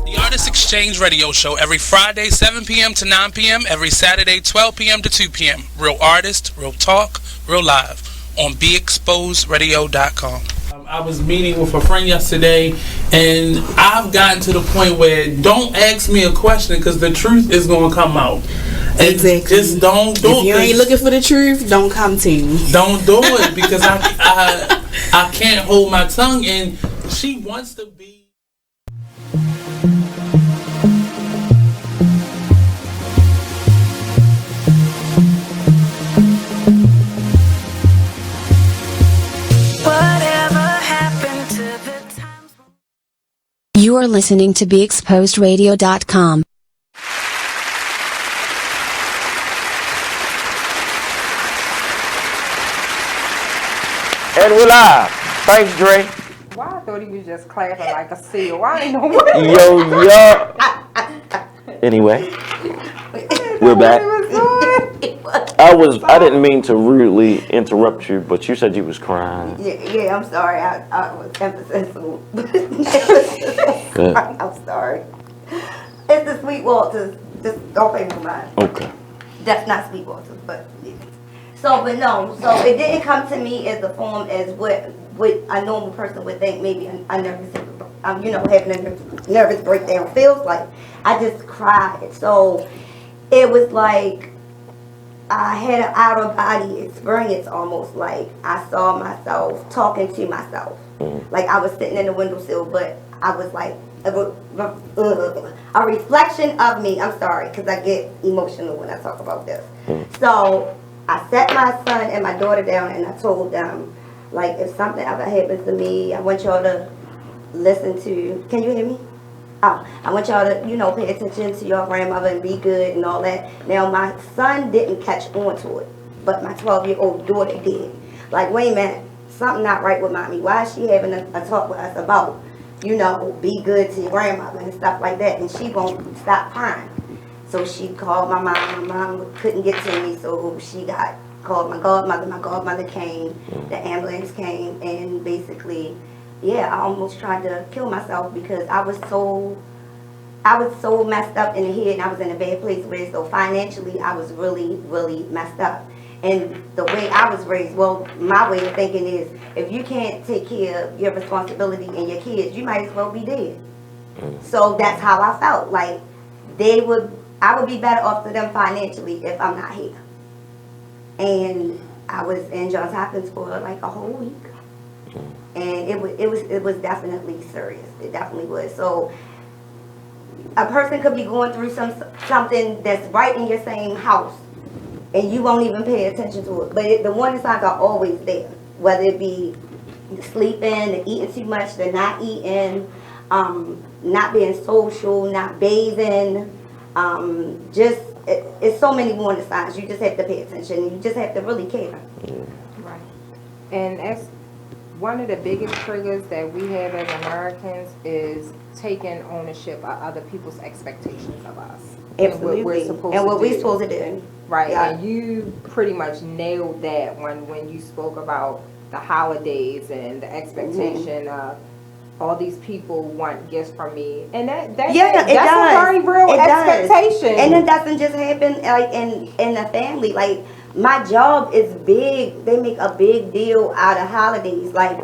The Artist Exchange Radio Show every Friday 7 p.m. to 9 p.m. every Saturday 12 p.m. to 2 p.m. Real artist, real talk, real live on BeExposedRadio.com. I was meeting with a friend yesterday, and I've gotten to the point where don't ask me a question because the truth is going to come out. Exactly. Just don't do it. If you ain't looking for the truth, don't come to me. Don't do it because I can't hold my tongue, and she wants to be. You are listening to BeExposedRadio.com. And we're live. Thanks, Dre. Why I thought he was just clapping like a seal. I ain't know what Yo. Anyway, we're back. I didn't mean to rudely interrupt you, but you said you was crying. Yeah, I'm sorry. I was emphasizing. Good. I'm sorry. It's the Sweet Walters. Just don't pay no mind. Okay. That's not Sweet Walters, but yeah. So it didn't come to me as a form as what a normal person would think. Maybe a nervous, having a nervous breakdown feels like. I just cried. So it was like I had an out of body experience, almost like I saw myself talking to myself. Like I was sitting in the windowsill, but I was like a reflection of me. I'm sorry, because I get emotional when I talk about this. So I sat my son and my daughter down and I told them, like, if something ever happens to me, I want y'all to listen to, can you hear me? Oh, I want y'all to, pay attention to your grandmother and be good and all that. Now, my son didn't catch on to it, but my 12-year-old daughter did. Like, wait a minute, something not right with mommy. Why is she having a talk with us about, be good to your grandmother and stuff like that? And she won't stop crying. So she called my mom. My mom couldn't get to me, so she called my godmother. My godmother came. The ambulance came, and basically, I almost tried to kill myself because I was so messed up in the head, and I was in a bad place. So financially, I was really, really messed up. And the way I was raised, my way of thinking is, if you can't take care of your responsibility and your kids, you might as well be dead. So that's how I felt. Like I would be better off to them financially if I'm not here. And I was in Johns Hopkins for like a whole week. And it was definitely serious. It definitely was. So a person could be going through something that's right in your same house, and you won't even pay attention to it. But the warning signs are always there, whether it be sleeping, the eating too much, the not eating, not being social, not bathing. It's so many warning signs. You just have to pay attention. You just have to really care. Right. And that's one of the biggest triggers that we have as Americans is taking ownership of other people's expectations of us. Absolutely. And what we're supposed and what to we're do. supposed to do. Right. Yeah. And you pretty much nailed that when you spoke about the holidays and the expectation of all these people want gifts from me, and that's a very real expectation. And it doesn't just happen like in the family. Like my job is big. They make a big deal out of holidays. Like,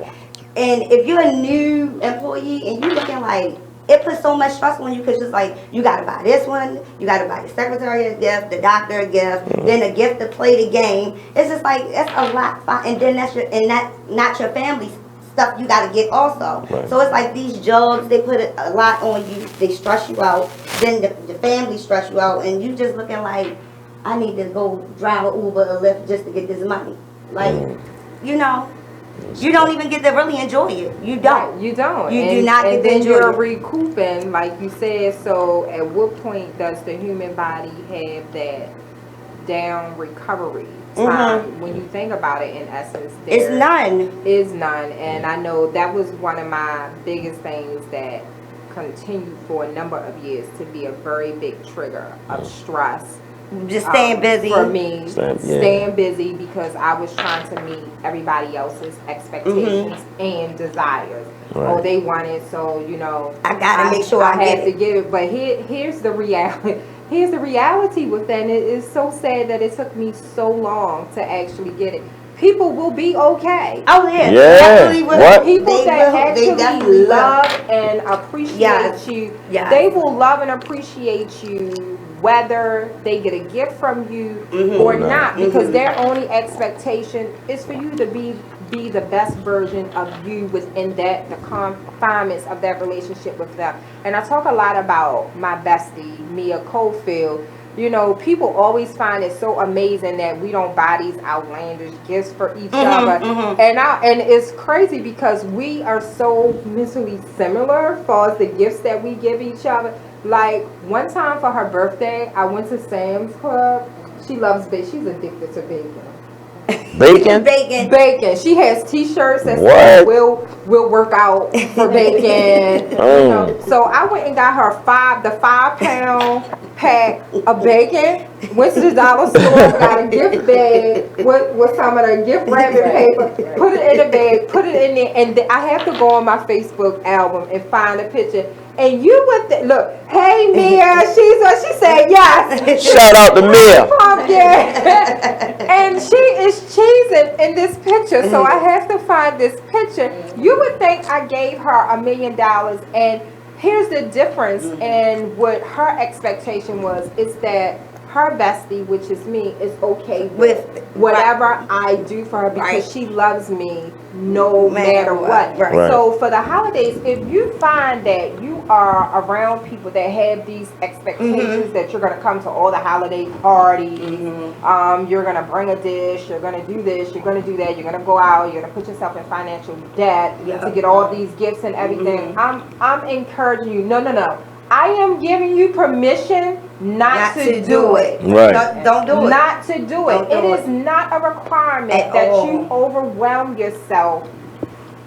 and if you're a new employee and you're looking like, it puts so much stress on you because it's like you gotta buy this one, you gotta buy the secretary a gift, the doctor a gift, then a gift to play the game. It's just like it's a lot, and then that's not your family stuff you gotta get also. Right. So it's like these jobs, they put a lot on you, they stress you out, then the family stress you out, and you just looking like, I need to go drive an Uber or Lyft just to get this money. Like, you don't even get to really enjoy it. You don't. Right, you don't. You do not get to enjoy you're it. recouping, like you said. So at what point does the human body have that down recovery time? When you think about it, in essence, it's none. Is none. And I know that was one of my biggest things that continued for a number of years to be a very big trigger of stress. Just staying busy. For me, staying busy because I was trying to meet everybody else's expectations and desires. Right. Oh, they want it, so I gotta make sure I have to give it. But here's the reality. Here's the reality with that. And it is so sad that it took me so long to actually get it. People will be okay. Oh yeah. What? People that actually love and appreciate you, they will love and appreciate you whether they get a gift from you or not, because their only expectation is for you to be the best version of you within the confinements of that relationship with them. And I talk a lot about my bestie, Mia Cofield, you know, people always find it so amazing that we don't buy these outlandish gifts for each other. And it's crazy because we are so mentally similar as far as the gifts that we give each other. Like, one time for her birthday, I went to Sam's Club. She loves bacon. She's addicted to bacon. Bacon. She has T-shirts that say "We'll work out for bacon." You know? So I went and got her the 5-pound pack of bacon. Went to the dollar store, got a gift bag with some of the gift wrapping paper. Put it in the bag. Put it in there, and I have to go on my Facebook album and find a picture. And you with look, hey Mia, she said yes. Shout out to Mia. And she is cheesing in this picture, so I have to find this picture. You would think I gave her $1 million, and here's the difference in what her expectation was, is that her bestie, which is me, is okay with whatever I do for her because she loves me no matter what. So for the holidays, if you find that you are around people that have these expectations that you're going to come to all the holiday parties, you're going to bring a dish, you're going to do this, you're going to do that, you're going to go out, you're going to put yourself in financial debt to get all these gifts and everything, I'm encouraging you, no. I am giving you permission not to do it. Right. Don't do it. Not to do it. It is not a requirement that you overwhelm yourself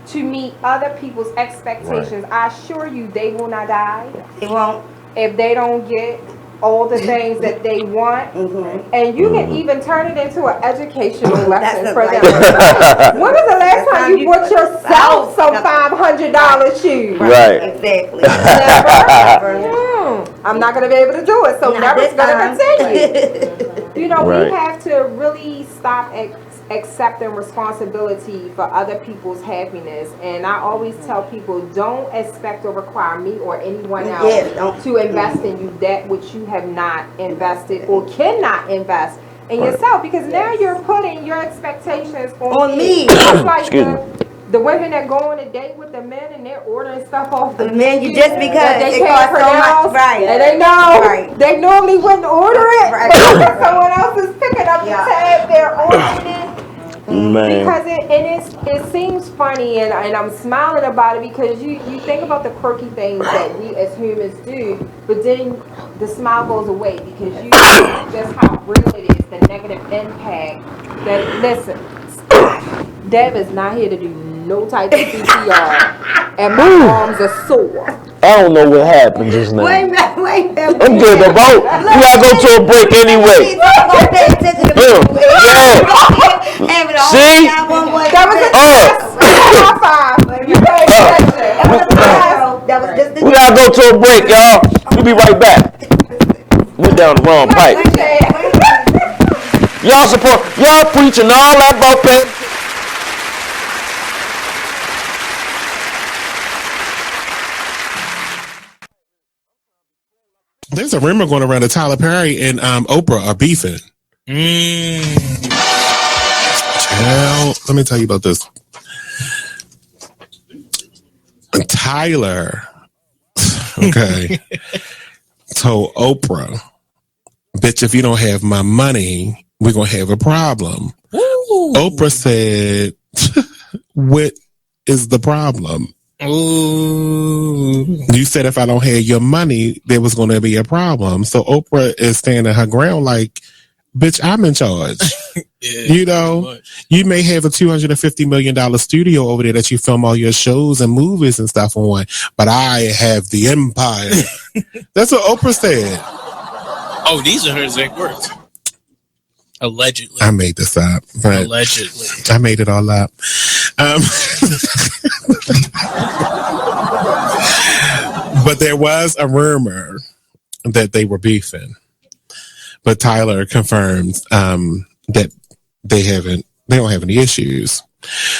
to meet other people's expectations. I assure you they will not die. They won't. If they don't get all the things that they want. And you can even turn it into an educational lesson for them. When was the last time you bought yourself some $500 shoes? Right. Exactly. Never. I'm not going to be able to do it, so never's going to continue. You know, we have to really stop accepting responsibility for other people's happiness. And I always tell people, don't expect or require me or anyone else to invest in you that which you have not invested or cannot invest in yourself, because now you're putting your expectations on me. It's like the women that go on a date with the men and they're ordering stuff off the men, you just because they can't pronounce, and they know they normally wouldn't order it, but someone else is picking up the tab, they're ordering it. Because it seems funny, and I'm smiling about it because you think about the quirky things that we as humans do, but then the smile goes away because you know just how real it is, the negative impact. That listen, Deb is not here to do no type of CPR, and my arms are sore. I don't know what happened just now. Wait a minute. I'm good about. We gotta go to a break anyway. See? That was a high five. You paid attention. We gotta go to a break, y'all. We'll be right back. We're down the wrong pipe. Y'all support. Y'all preaching all that about pay. There's a rumor going around that Tyler Perry and Oprah are beefing. Well, let me tell you about this. Tyler, told Oprah, bitch, if you don't have my money, we're going to have a problem. Ooh. Oprah said, what is the problem? Ooh. You said if I don't have your money, there was going to be a problem. So Oprah is standing her ground like, bitch, I'm in charge. You know, you may have a $250 million studio over there that you film all your shows and movies and stuff on, but I have the empire. That's what Oprah said. Oh, these are her exact words. Allegedly. I made this up. But allegedly. I made it all up. But there was a rumor that they were beefing. But Tyler confirms that they don't have any issues.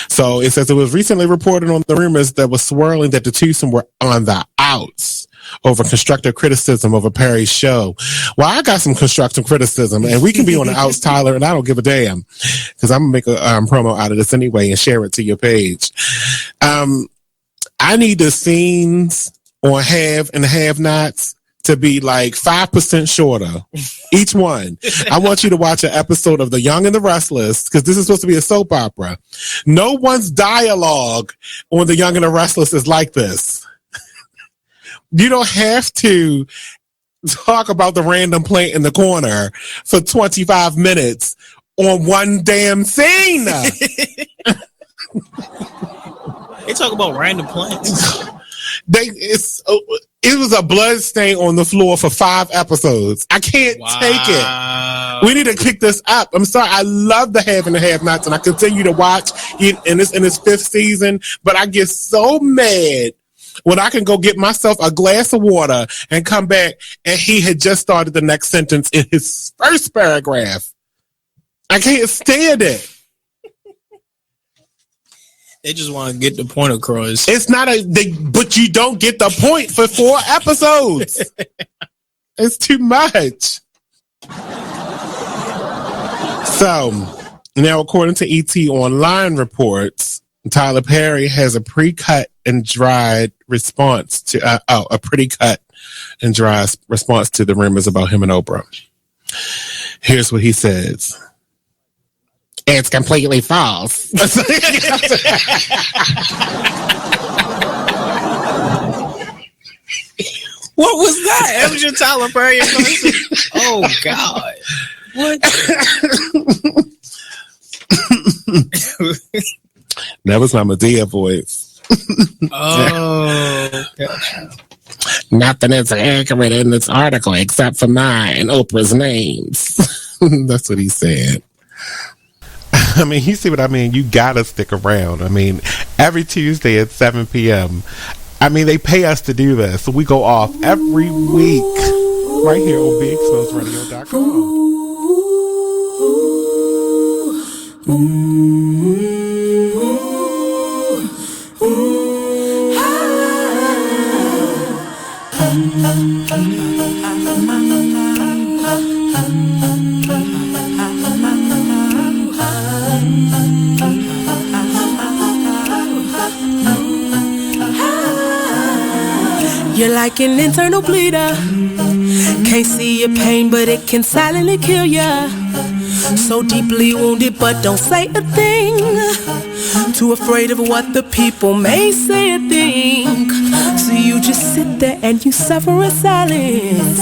So it says it was recently reported on the rumors that was swirling that the twosome were on the outs over constructive criticism of a Perry show. Well, I got some constructive criticism, and we can be on the outs, Tyler, and I don't give a damn because I'm gonna make a promo out of this anyway and share it to your page. I need the scenes on have and have nots to be like 5% shorter. Each one. I want you to watch an episode of The Young and the Restless, because this is supposed to be a soap opera. No one's dialogue on The Young and the Restless is like this. You don't have to talk about the random plant in the corner for 25 minutes on one damn scene. They talk about random plants. It was a blood stain on the floor for 5 episodes. I can't take it. We need to kick this up. I'm sorry. I love the Have and the Have-Nots, and I continue to watch it in its 5th season, but I get so mad when I can go get myself a glass of water and come back and he had just started the next sentence in his first paragraph. I can't stand it. They just want to get the point across. It's not but you don't get the point for 4 episodes. It's too much. So now, according to ET Online reports, Tyler Perry has a pre-cut and dried response to a pretty cut and dry response to the rumors about him and Oprah. Here's what he says. It's completely false. What was that? That was your Tyler Perry person? Oh, God. What? That was my Medea voice. Oh, gotcha. Nothing is accurate in this article except for mine and Oprah's names. That's what he said. I mean, you see what I mean? You gotta stick around. I mean, every Tuesday at 7 p.m. I mean, they pay us to do this, so we go off every week right here on BigExposedRadio.com. You're like an internal bleeder. Can't see your pain, but it can silently kill ya. So deeply wounded, but don't say a thing. Too afraid of what the people may say or think. So you just sit there and you suffer in silence.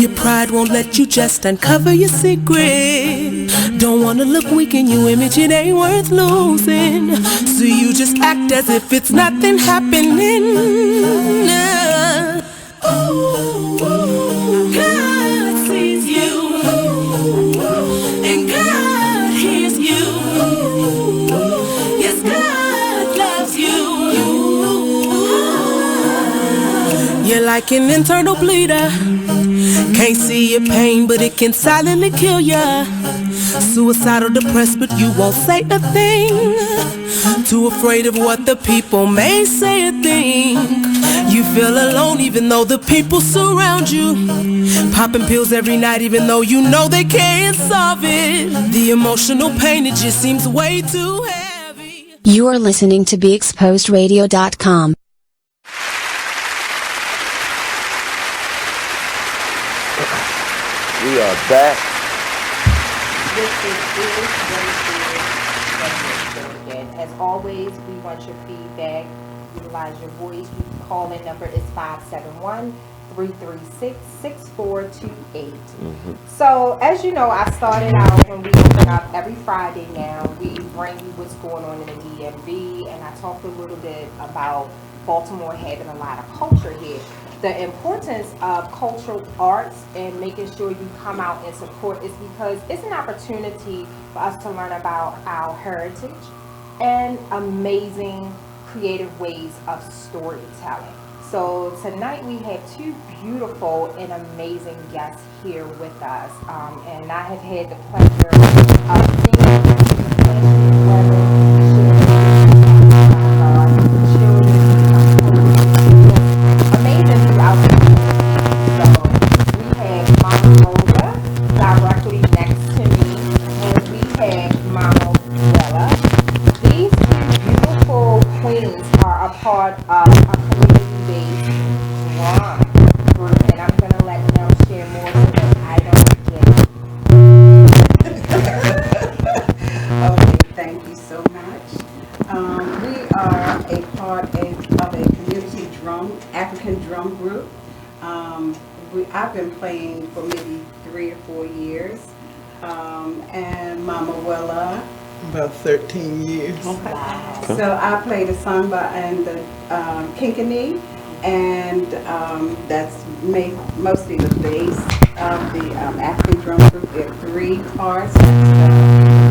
Your pride won't let you just uncover your secret. Don't wanna look weak in your image, it ain't worth losing. So you just act as if it's nothing happening. God sees you, and God hears you. Yes, God loves you. You're like an internal bleeder. Can't see your pain, but it can silently kill ya. Suicidal, depressed, but you won't say a thing. Too afraid of what the people may say or think. You feel alone even though the people surround you. Popping pills every night even though you know they can't solve it. The emotional pain, it just seems way too heavy. You are listening to BeExposedRadio.com. We are back. As always, we want your feedback. Utilize your voice. Call-in number is 571-336-6428. So, as you know, I started out when we open up every Friday now. We bring you what's going on in the DMV, and I talked a little bit about Baltimore having a lot of culture here. The importance of cultural arts and making sure you come out and support is because it's an opportunity for us to learn about our heritage and amazing creative ways of storytelling. So tonight we have 2 beautiful and amazing guests here with us, and I have had the pleasure of seeing amazing throughout the year. So we have Mama Rosa directly next to me, and we have Mama Xaala. These 2 beautiful queens are a part of a community-based drum group, and I'm going to let a part of a community African drum group. I've been playing for maybe 3 or 4 years. And Mama Wella. About 13 years. Okay. So I played a samba and the kinkani, and that's mostly the base of the African drum group. There are 3 parts: the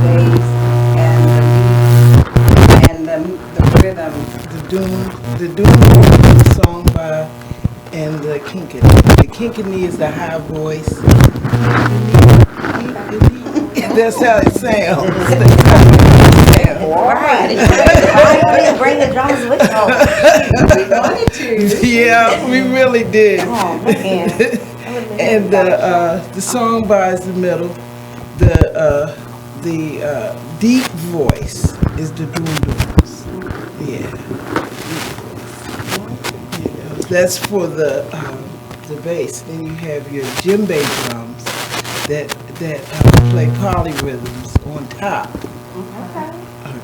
bass and the rhythm, the doom, the samba, and the kinkani. The kinkani is the high voice. That's how it sounds. Right. Bring the drums with you. We wanted to. Yeah, we really did. Oh, man. And the song bar is the middle. The deep voice is the doom dooms. Yeah. That's for the bass. Then you have your djembe drums that play polyrhythms on top.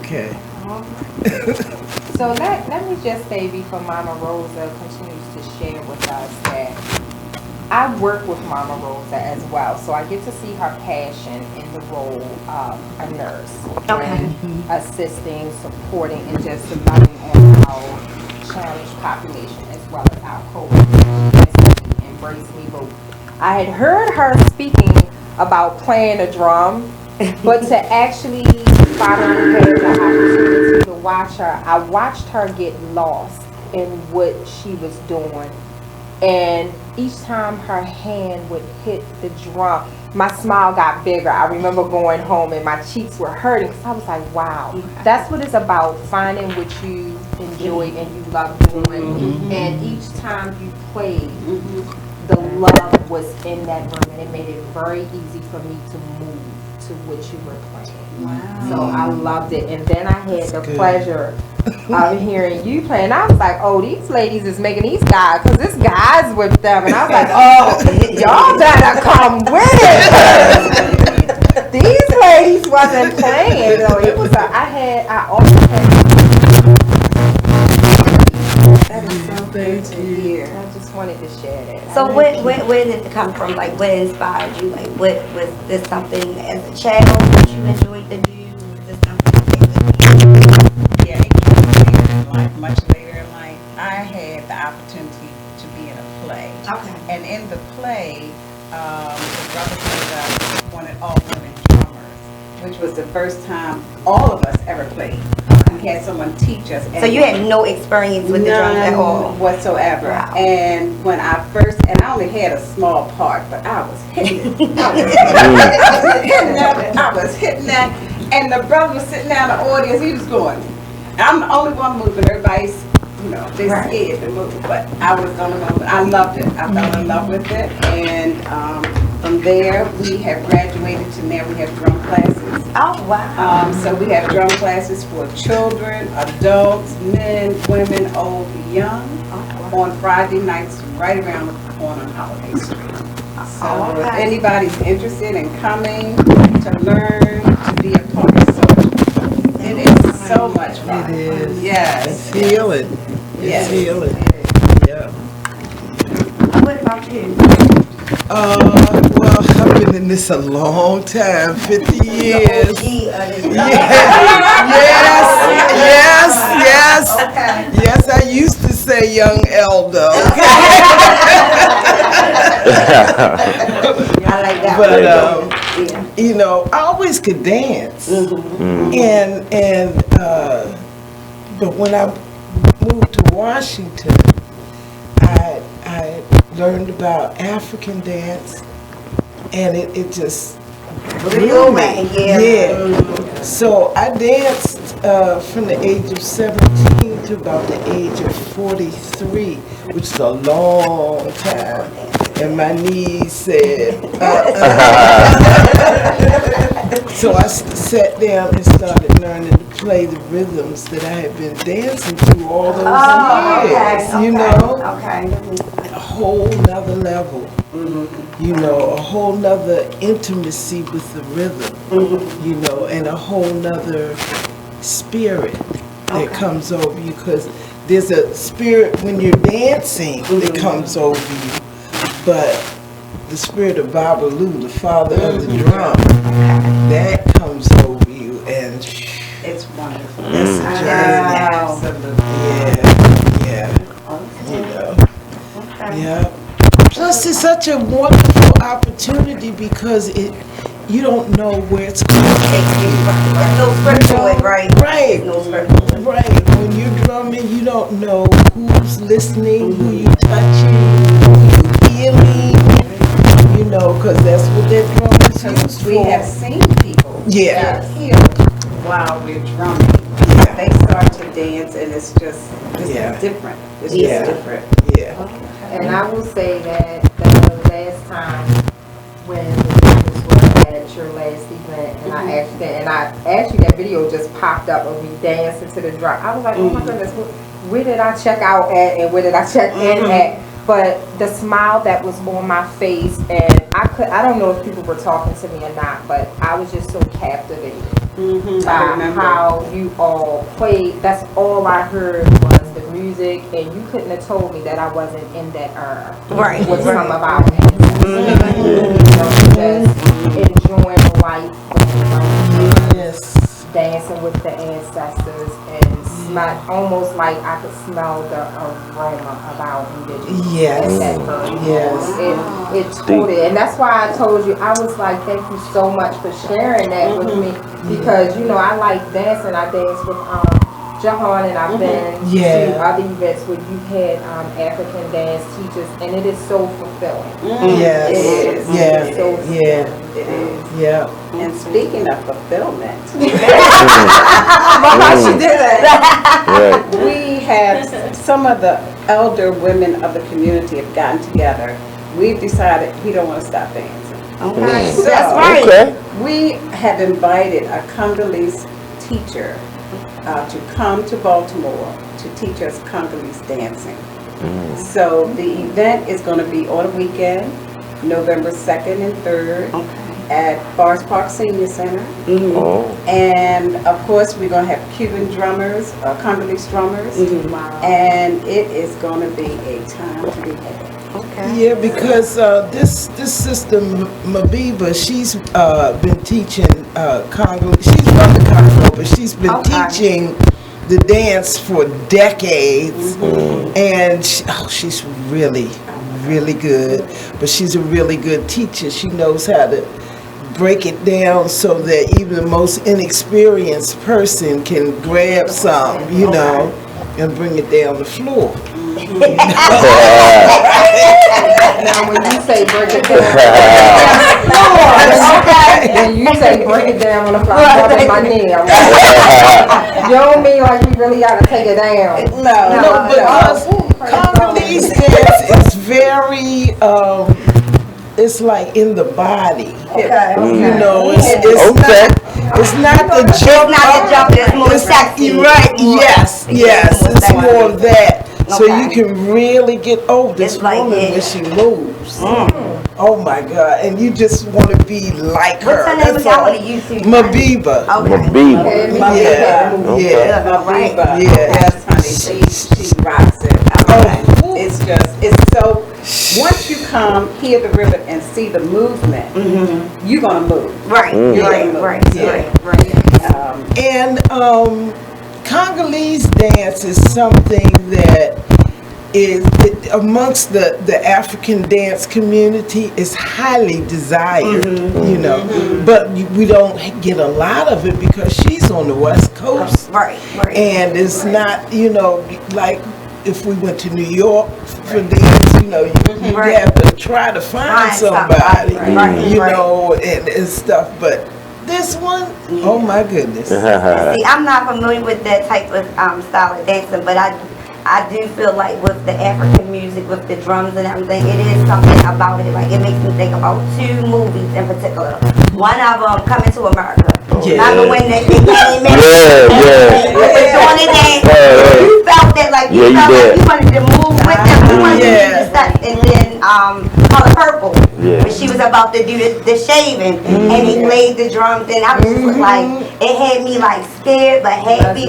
Okay. So let me just say before Mama Rosa continues to share with us that I work with Mama Rosa as well, so I get to see her passion in the role of a nurse, assisting, supporting, and just loving on our challenged population as well as our COVID. Embrace me both. I had heard her speaking about playing a drum, but to actually finally have the opportunity to watch her, I watched her get lost in what she was doing. And each time her hand would hit the drum, my smile got bigger. I remember going home and my cheeks were hurting because I was like, wow, that's what it's about, finding what you enjoy and you love doing. And each time you played, the love was in that room, and it made it very easy for me to move to what you were playing. Wow. So I loved it. And then I had the pleasure of hearing you play. And I was like, oh, these ladies is making these guys, because this guy's with them. And I was like, oh, y'all better come with it. These ladies wasn't playing. So it was, I always had. That is so good to hear. I just wanted to share that. So where did it come from? Like, what inspired you? Like, what was this something as a child that you enjoyed to do? Was this something Yeah, it came later in life, much later in life. I had the opportunity to be in a play. Okay. And in the play, the brothers made us wanted all women drummers, which was the first time all of us ever played. We had someone teach us. So you had no experience with the drums at all? Whatsoever. Wow. And when I first, and I only had a small part, but I was hitting it. I was hitting that. And the brother was sitting down in the audience, he was going, I'm the only one moving, everybody's, they're scared to move. But I was the only one, I loved it. I fell in love with it. And from there, we have graduated to now we have drum classes. Oh, wow. So we have drum classes for children, adults, men, women, old, young, on Friday nights right around the corner on Holiday Street. So if anybody's interested in coming to learn, to be a part of social, it is so much fun. It is. Yes. It's healing. It's healing. Yeah. What about you? Well, I've been in this a long time, 50 years. Yes. Yes, I used to say young elder. I like that. But I always could dance, but when I moved to Washington, I learned about African dance, and it just blew me. Yeah. So I danced from the age of 17 to about the age of 43, which is a long time. And my knees said, So I sat down and started learning to play the rhythms that I had been dancing to all those years. A whole nother level. A whole nother intimacy with the rhythm, and a whole nother spirit that comes over you, because there's a spirit when you're dancing that comes over you, but the spirit of Babalu, the father of the drum, that comes over you, and it's wonderful. That's a journey. Absolutely. Yeah. You know. Yeah. Plus, it's such a wonderful opportunity because you don't know where it's going to take you. There's no script to it, right? Right. No script to it. Right. When you're drumming, you don't know who's listening, who you touching, who you healing. You know, because that's what that drum is used for. We have seen people Yeah. get healed while we're drumming. They start to dance, and it's just different. It's just different. Yeah. And I will say that the last time when the business was at your last event, and I actually that video just popped up of me dancing to the drum. I was like, oh my goodness, where did I check out at, and where did I check in at? But the smile that was on my face, and I don't know if people were talking to me or not, but I was just so captivated by how you all played. That's all I heard was the music, and you couldn't have told me that I wasn't in that era. Right. With some of our just enjoying life, dancing with the ancestors, and almost like I could smell the aroma of our indigenous. It totally, and that's why I told you, I was like, thank you so much for sharing that with me, because you know I like dancing. I dance with Jahan, and I've been to other events where you had African dance teachers, and it is so fulfilling. Yes. It is. It is. Yeah. And speaking of fulfillment, she did that. We have some of the elder women of the community have gotten together. We've decided we don't want to stop dancing. Okay. So That's right. we have invited a Congolese teacher to come to Baltimore to teach us Congolese dancing. So the event is going to be on a weekend, November 2nd and 3rd at Forest Park Senior Center. And of course we're going to have Cuban drummers, Congolese drummers, and it is going to be a time to be had. Yeah, because this sister Mabiba, she's been teaching Congo. She's from the Congo, but she's been teaching the dance for decades, and she's really, really good. But she's a really good teacher. She knows how to break it down so that even the most inexperienced person can grab some, you know, and bring it down the floor. Now, when you say break it down, when you say break it down on the floor, I'm up in my knee. You don't mean like we really got to take it down. No, because Congolese dance is very, it's like in the body. You know, it's not the jump. It's more sexy. Right? Yes. It's more of that. So you can really get this woman when she moves. Oh my God! And you just want to be like her. What's her name? I want to use Mabiba. Yes, honey, she rocks it. It's so. Once you come, hear the rhythm, and see the movement, you're gonna move. Right. And Congolese dance is something that is amongst the African dance community is highly desired, you know, but we don't get a lot of it because she's on the West Coast, right. And it's not, you know, like if we went to New York for dance, you know, you have to try to find somebody, you know, and stuff, but this one, oh my goodness. See, I'm not familiar with that type of style of dancing, but I do feel like with the African music, with the drums and everything, it is something about it. Like, it makes me think about two movies in particular. One of them, Coming to America. Remember when they came in? Doing the dance. You felt that, like, you felt like you wanted to move with them. You wanted to do stuff. And then Color Purple. When she was about to do the shaving, and he played the drums, and I was just like, it had me like scared but happy.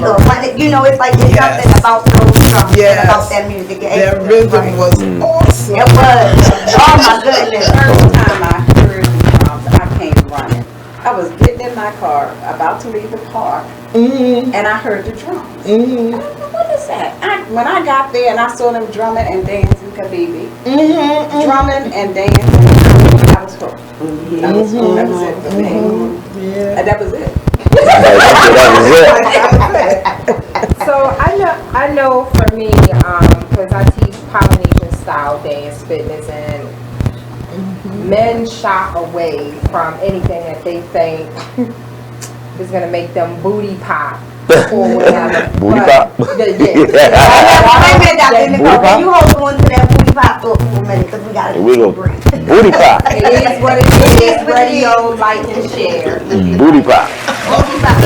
You know, it's like there's something about those drums, and about that music. That rhythm was awesome. It was. Oh my goodness. The first time I heard the drums, I came running. I was getting in my car, about to leave the park, and I heard the drums. I don't know, what is that? When I got there and I saw them drumming and dancing, Kabibi, drumming and dancing, I was hooked. That was it for me. And that was it. So I know for me, because I teach Polynesian style dance fitness, and men shy away from anything that they think is gonna make them booty pop or whatever. Booty pop? Can you hold on to that booty pop for a minute, because we got to break. Booty pop. It is what it is. Radio, like and share. Booty pop. Booty pop.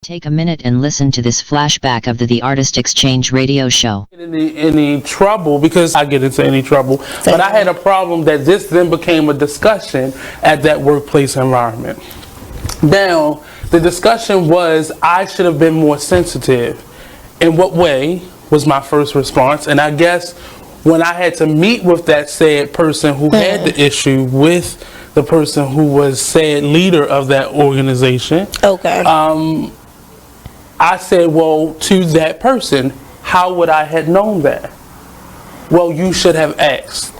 Take a minute and listen to this flashback of the Artist Exchange radio show. Any trouble, because I get into any trouble, but I had a problem that this then became a discussion at that workplace environment. Now, the discussion was I should have been more sensitive. In what way was my first response? And I guess when I had to meet with that said person who had the issue with the person who was said leader of that organization, I said, well, to that person, how would I have known that? Well, you should have asked.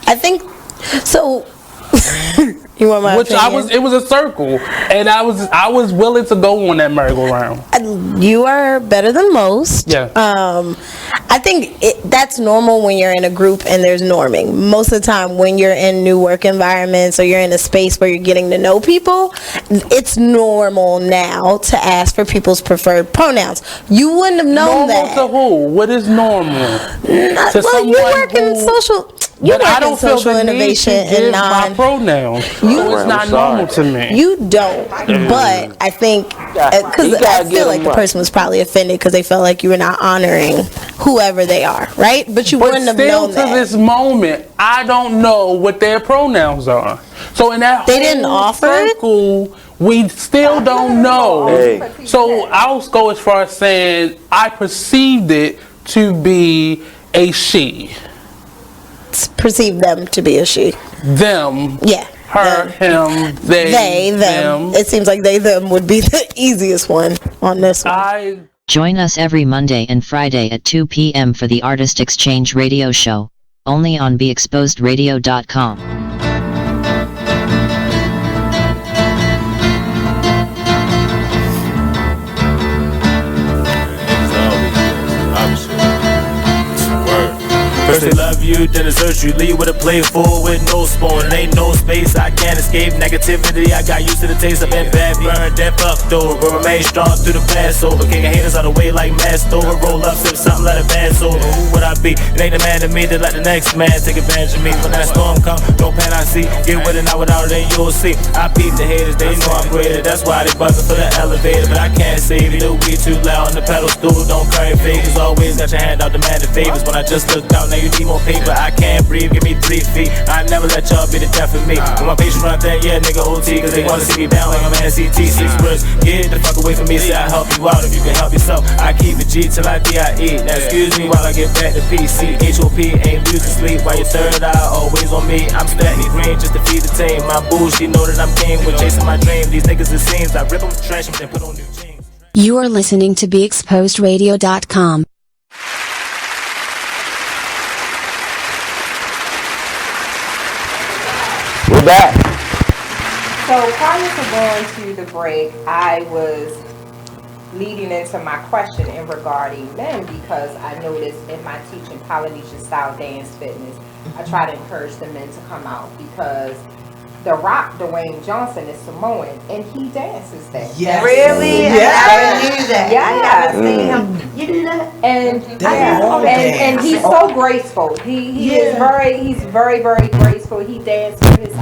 I think so. You want my opinion? It was a circle, and I was willing to go on that merry-go-round. You are better than most. Yeah. I think that's normal when you're in a group and there's norming. Most of the time when you're in new work environments or you're in a space where you're getting to know people, it's normal now to ask for people's preferred pronouns. You wouldn't have known that. Normal to who? What is normal? Well, you work in social... You work in social innovation and my pronouns. So it's not normal to me. You don't, but I think because I feel like the person was probably offended because they felt like you were not honoring whoever they are, right? But you wouldn't have known that. Still to this moment, I don't know what their pronouns are. So in that they didn't offer circle, we still don't know. Hey. So I'll go as far as saying I perceived it to be a she. Perceive them to be a she. Them. Yeah. Her, him, they, them. It seems like they, them would be the easiest one on this one. Join us every Monday and Friday at 2 p.m. for the Artist Exchange radio show, only on BeExposedRadio.com. First they love you, then desert you, leave with a plate full with no spoon. Ain't no space, I can't escape negativity. I got used to the taste, I've been bad, burned and fucked over. Remain strong through the past over. Kicking haters out of the way like masked over. Roll up, sip something, let it pass over. Who would I be? It ain't the man to me to let the next man take advantage of me. When that storm come, no pan I see. Get with it, not without it, then you'll see. I peep the haters, they know I'm greater. That's why they buzzing for the elevator. But I can't save it, it'll be too loud on the pedal stool. Don't carry favors, always got your hand out demanding favors. When I just looked out, now you need more paper. I can't breathe, give me 3 feet. I never let y'all be the death of me. When my patience run that, yeah, nigga OT. Cause they wanna see me down like I'm an CT. 6 words, get the fuck away from me. Say I help you out if you can help yourself. I keep it G till I DIE. Now excuse me while I get back to PC. HOP ain't losing sleep while your third eye always on me. I'm stacking green just to feed the team. My boo, she know that I'm king with chasing my dream. These niggas it seems I rip them, trash them, then put on new jeans. You are listening to BeExposedRadio.com. We're back. So prior to going to the break, I was leading into my question in regarding men, because I noticed in my teaching Polynesian style dance fitness, I try to encourage the men to come out, because The Rock, Dwayne Johnson, is Samoan, and he dances that. Yes. Really? Yes. I never knew that. Yeah. You do that? And he's so graceful. He's very graceful. He dances with his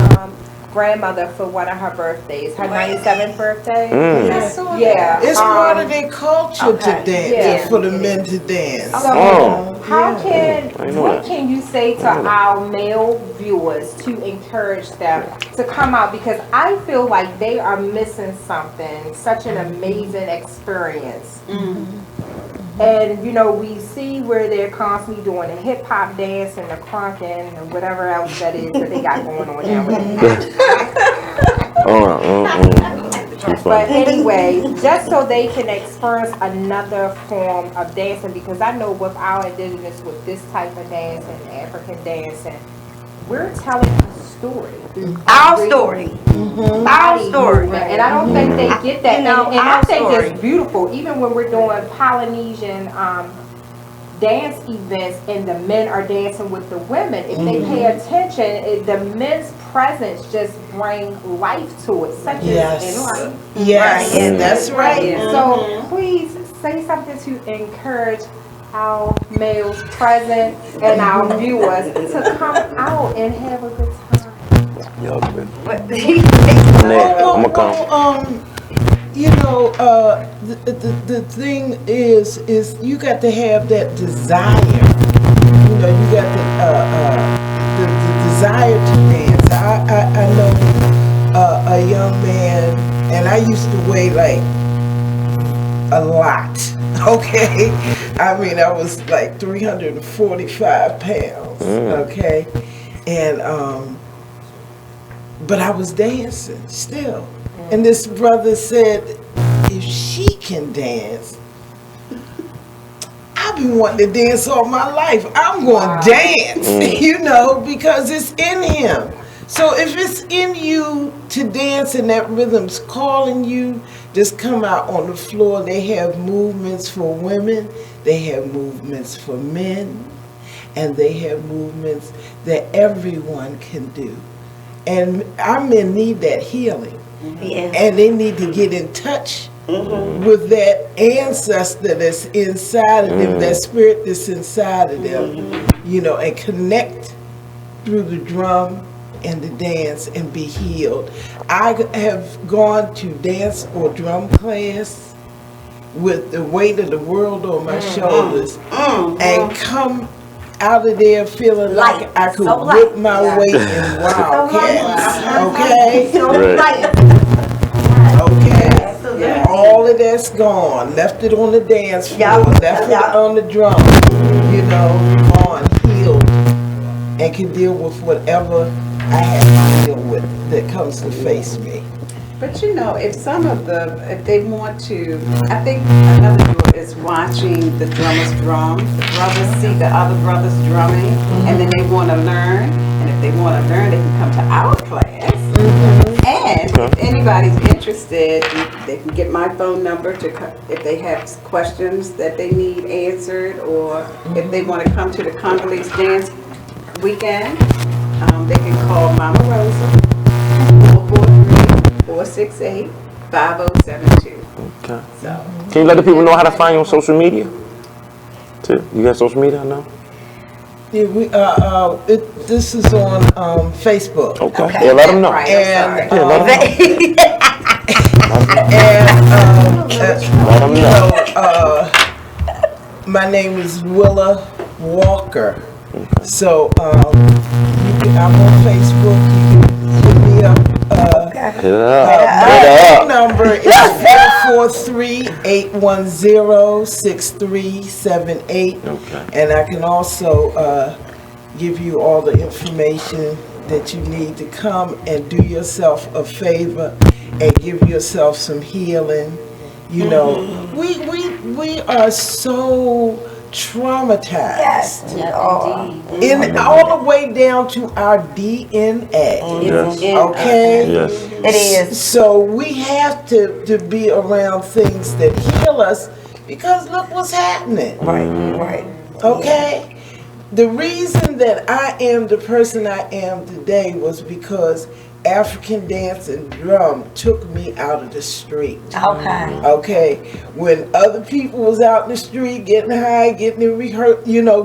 grandmother for one of her birthdays, her 97th birthday. Yeah, it's part of um, their culture to dance, Yeah. for the men to dance. So, what can you say to our male viewers to encourage them to come out? Because I feel like they are missing something, such an amazing experience. And you know, we see where they're constantly doing the hip hop dance and the crunking and whatever else that is that they got going on nowadays. But anyway, just so they can experience another form of dancing, because I know with our indigenous, with this type of dancing, African dancing, we're telling a story. Our story. Our story. And I don't think they get that. You know, and I our think story. it's beautiful, even when we're doing Polynesian dance events and the men are dancing with the women. If they pay attention, the men's presence just bring life to it, such as in life. Yes, that's right. So please say something to encourage our males present and our viewers to come out and have a good time. I'm gonna come. You know, the thing is you got to have that desire. You know, you got the desire to dance. I know a young man, and I used to weigh like a lot. Okay, I mean I was like 345 pounds. Okay, and but I was dancing still. And this brother said, if she can dance, I've been wanting to dance all my life. I'm going to dance, you know, because it's in him. So if it's in you to dance and that rhythm's calling you, just come out on the floor. They have movements for women. They have movements for men. And they have movements that everyone can do. And our men need that healing. And they need to get in touch with that ancestor that's inside of them, that spirit that's inside of them, you know, and connect through the drum and the dance and be healed. I have gone to dance or drum class with the weight of the world on my shoulders and come out of there feeling like I could whip my weight in wildcats. Okay? Okay. All of that's gone. Left it on the dance floor. Left it on the drum. You know, on, healed, and can deal with whatever I have to deal with that comes to face me. But you know, if they want to, I think another group is watching the drummers drum. The brothers see the other brothers drumming, and then they want to learn. And if they want to learn, they can come to our class. And if anybody's interested, they can get my phone number if they have questions that they need answered, or if they want to come to the Congolese dance weekend, they can call Mama Rosa, 443-468-5072. Okay. So, can you let the people know how to find you on social media? Too. You got social media now? Yeah, this is on Facebook. Okay. Yeah, let them know. And, let them know. My name is Willa Walker. So I'm on Facebook. You can hit me up. My phone number is 443-810-6378. And I can also give you all the information that you need to come and do yourself a favor and give yourself some healing. You know, we are so traumatized. In all the way down to our DNA. Okay? It is. So we have to be around things that heal us, because look what's happening. Right. Okay? The reason that I am the person I am today was because African dance and drum took me out of the street. Okay. When other people was out in the street getting high, getting in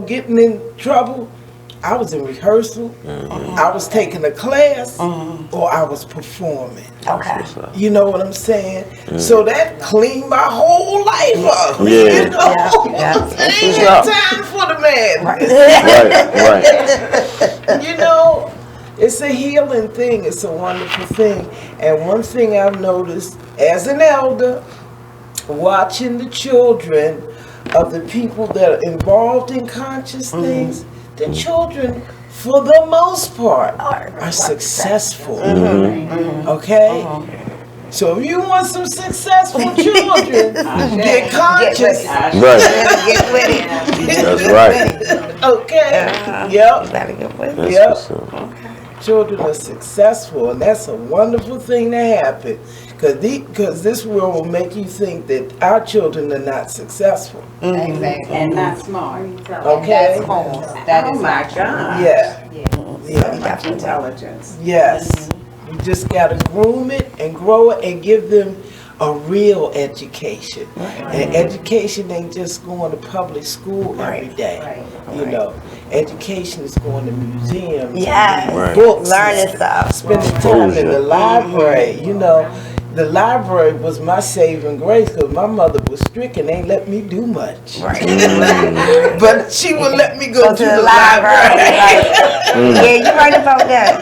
getting in trouble, I was in rehearsal, I was taking a class, or I was performing. Okay. You know what I'm saying? So that cleaned my whole life up. Yeah. You know? That's Ain't what's up. time for the man. Right. You know, it's a healing thing. It's a wonderful thing. And one thing I've noticed as an elder, watching the children of the people that are involved in conscious things, the children, for the most part, are successful. Okay? So if you want some successful children, get conscious. Right. Get with it. That's right. Okay. Yep. You gotta get with it. Yep. Children are successful, and that's a wonderful thing to happen. Because this world will make you think that our children are not successful. Exactly. And not smart. Okay. That is my God. Yeah. Much intelligence. Yes. You just got to groom it and grow it and give them a real education. And education ain't just going to public school every day. You know, education is going to museums, books, learning stuff, spending time in the library. You know, the library was my saving grace because my mother was strict and ain't let me do much. But she would let me go to the library. Yeah, you right about that.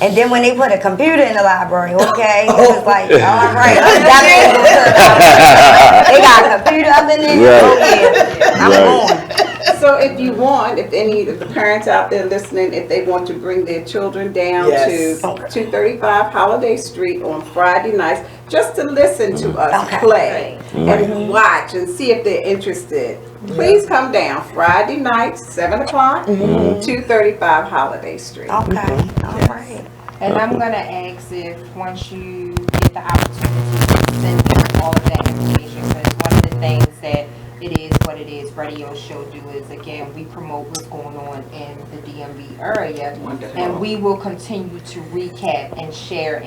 And then when they put a computer in the library, okay, it's like, all right, they got a computer up in there. I'm going. So if you want, if the parents out there listening, if they want to bring their children down to 235 Holiday Street on Friday nights, just to listen to us play and watch and see if they're interested, please come down Friday night, 7 o'clock, 235 Holiday Street. Okay, all right. And I'm gonna ask if once you get the opportunity to send them all of that information, because one of the things that It Is What It Is radio show do is, again, we promote what's going on in the DMV area. Wonderful. And we will continue to recap and share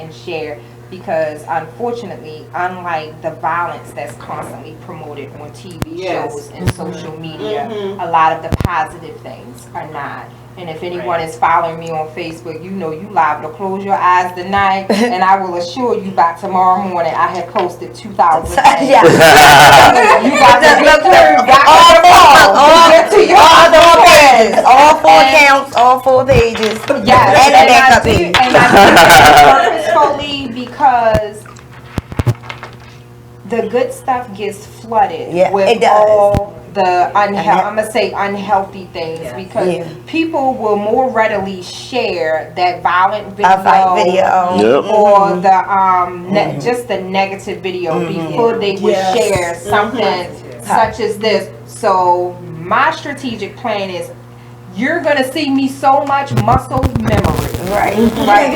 because unfortunately, unlike the violence that's constantly promoted on TV shows and social media, a lot of the positive things are not. And if anyone is following me on Facebook, you know you liable to close your eyes tonight, and I will assure you by tomorrow morning I have posted 2,000 things. You got to get through all 4 accounts, all 4 pages. Yes, and I do it purposefully because the good stuff gets flooded with all the unhealthy things because people will more readily share that violent video, or the just the negative video before they would share something such as this. So my strategic plan is, you're gonna see me so much muscle memory. Right.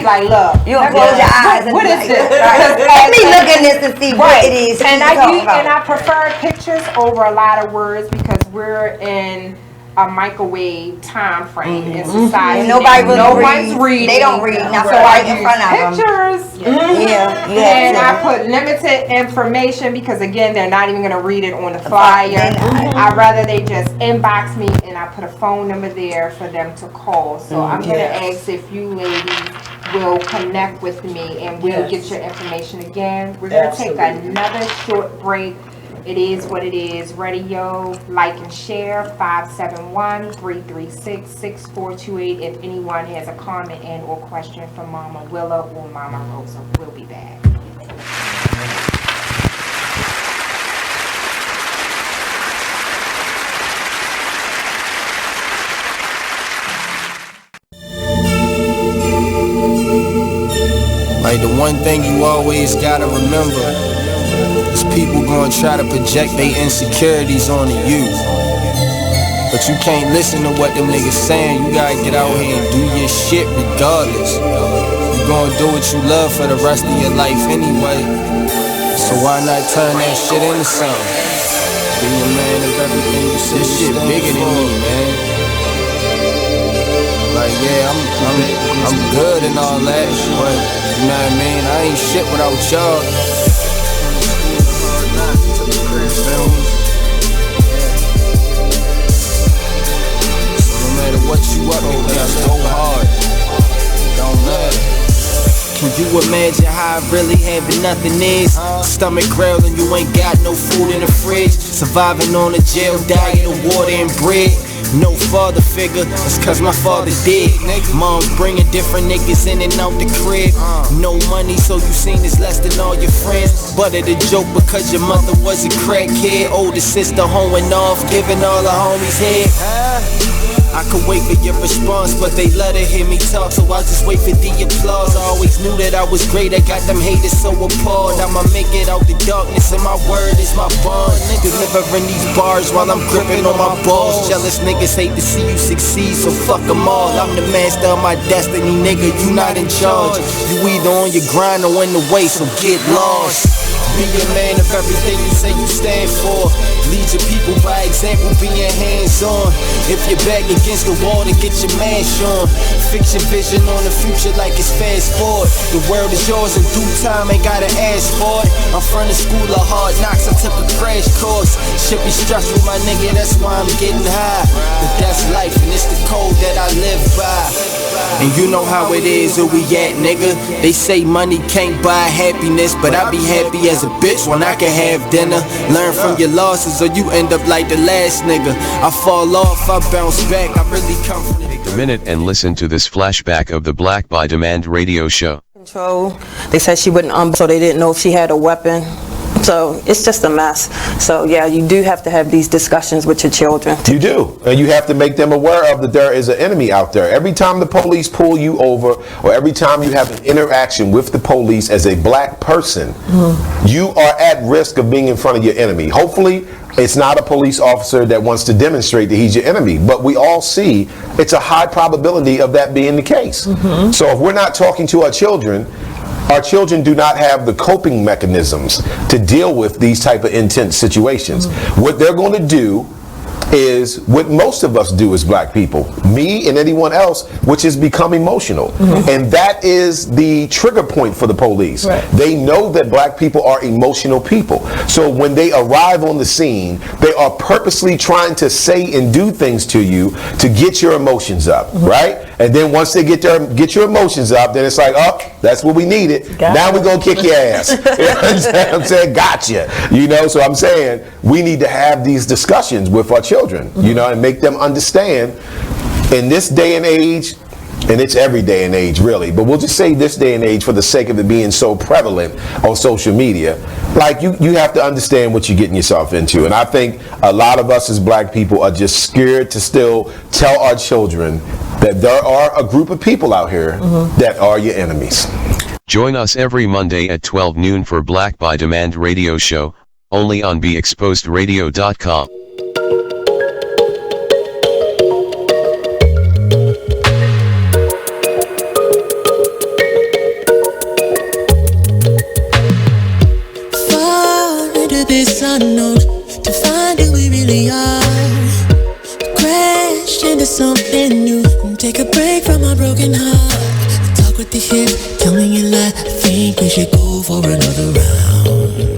Like, look. You'll close your eyes and what is this? Let me look at this and see what it is. And I prefer pictures over a lot of words because we're in a microwave time frame in society. No one's reading. They don't read. Now, so right I in front of pictures. And I put limited information because again, they're not even going to read it on the flyer. I'd rather they just inbox me and I put a phone number there for them to call. So I'm going to ask if you ladies will connect with me and we'll get your information again. We're going to take another short break. It Is What It Is radio. Like and share 571-336-6428 if anyone has a comment and or question for Mama Willa or Mama Rosa. We'll be back. Like the one thing you always gotta remember is people gonna try to project their insecurities onto you. But you can't listen to what them niggas saying. You gotta get out here and do your shit regardless. You gonna do what you love for the rest of your life anyway. So why not turn that shit into something? Be a man of everything you say. This shit bigger than me, man. Like I'm good and all that, but you know what I mean? I ain't shit without y'all. what you up to, just go hard. Don't matter. Can you imagine how really having nothing is? Stomach growling, you ain't got no food in the fridge. Surviving on a jail diet of water and bread. No father figure, that's cause my father dead. Mom's bringing different niggas in and out the crib. No money, so you seen it's less than all your friends. But it a joke because your mother was a crackhead. Older sister hoeing off, giving all the homies head. I could wait for your response, but they let her hear me talk, so I just wait for the applause. I always knew that I was great, I got them haters so appalled. I'ma make it out the darkness, and my word is my bond. Delivering these bars while I'm gripping on my balls. Jealous niggas hate to see you succeed, so fuck them all. I'm the master of my destiny, nigga, you not in charge. You either on your grind or in the way, so get lost. Be a man of everything you say you stand for. Lead your people by example, being hands-on. If you're back against the wall, then get your mash on. Fix your vision on the future like it's fast forward. The world is yours in due time, ain't gotta ask for it. I'm from the school of hard knocks, I took a crash course. Shit be stressful, my nigga, that's why I'm getting high. But that's life, and it's the code that I live by. And you know how it is, where we at, nigga. They say money can't buy happiness, but I be happy as a bitch when I can have dinner. Learn from your losses or you end up like the last nigga. I fall off, I bounce back, I really come from A minute and listen to this flashback of the Black by Demand radio show. Control. They said she wouldn't so they didn't know if she had a weapon. So it's just a mess. So yeah, you do have to have these discussions with your children. You do, and you have to make them aware of that there is an enemy out there. Every time the police pull you over, or every time you have an interaction with the police as a black person, you are at risk of being in front of your enemy. Hopefully, it's not a police officer that wants to demonstrate that he's your enemy, but we all see it's a high probability of that being the case. So if we're not talking to our children do not have the coping mechanisms to deal with these type of intense situations. What they're going to do is what most of us do as black people, me and anyone else, which is become emotional. And that is the trigger point for the police. They know that black people are emotional people. So when they arrive on the scene, they are purposely trying to say and do things to you to get your emotions up, right? And then once they get your emotions up, then it's like, oh, that's what we needed. Now we're gonna kick your ass. You know what I'm saying? Gotcha. You know, so I'm saying we need to have these discussions with our children, you know, and make them understand in this day and age, and it's every day and age really, but we'll just say this day and age for the sake of it being so prevalent on social media, like you have to understand what you're getting yourself into. And I think a lot of us as black people are just scared to still tell our children that there are a group of people out here that are your enemies. Join us every Monday at 12 noon for Black by Demand radio show, only on BeExposedRadio.com. This unknown, to find who we really are. Crash into something new, take a break from our broken heart. Talk with the hip, tell me you lie. I think we should go for another round.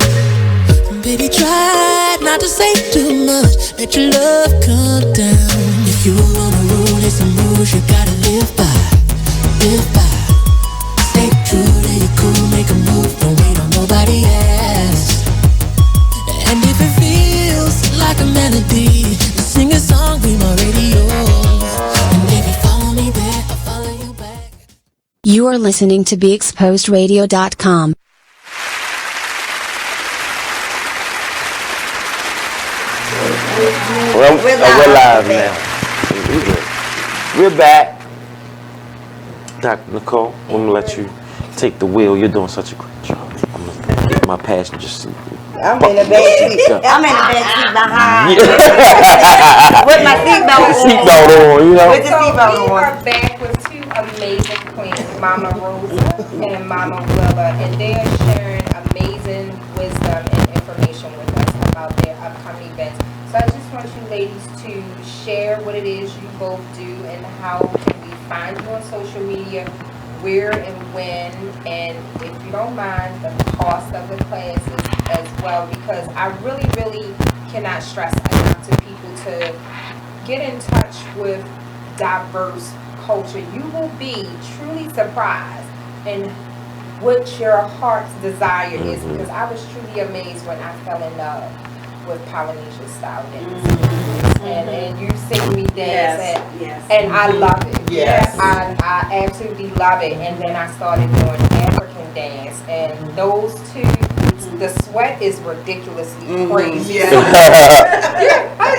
Baby, try not to say too much, let your love come down. If you wanna rule, it's some rules you gotta live by, live by. Stay true to your cool, make a move, don't wait on nobody else. And if it feels like a melody, sing a song, be my radio. And if you follow me there, I'll follow you back. You are listening to BeExposedRadio.com. Well, we're live now. We're back. Dr. Nicole, I'm going to let you take the wheel. You're doing such a great job. I'm going to get my passenger seat. I'm in the back seat. I'm in the back seat behind. With my seatbelt on. You know. With the seatbelt on. We are back with two amazing queens, Mama Rosa and Mama Willa, and they are sharing amazing wisdom and information with us about their upcoming events. So I just want you ladies to share what it is you both do and how can we find you on social media, where and when, and if you don't mind, the cost of the classes as well, because I really cannot stress enough to people to get in touch with diverse culture. You will be truly surprised in what your heart's desire is, because I was truly amazed when I fell in love with Polynesian style dance. And you've seen me dance, and I love it. Yes. I absolutely love it. And then I started doing African dance, and those two, the sweat is ridiculously crazy.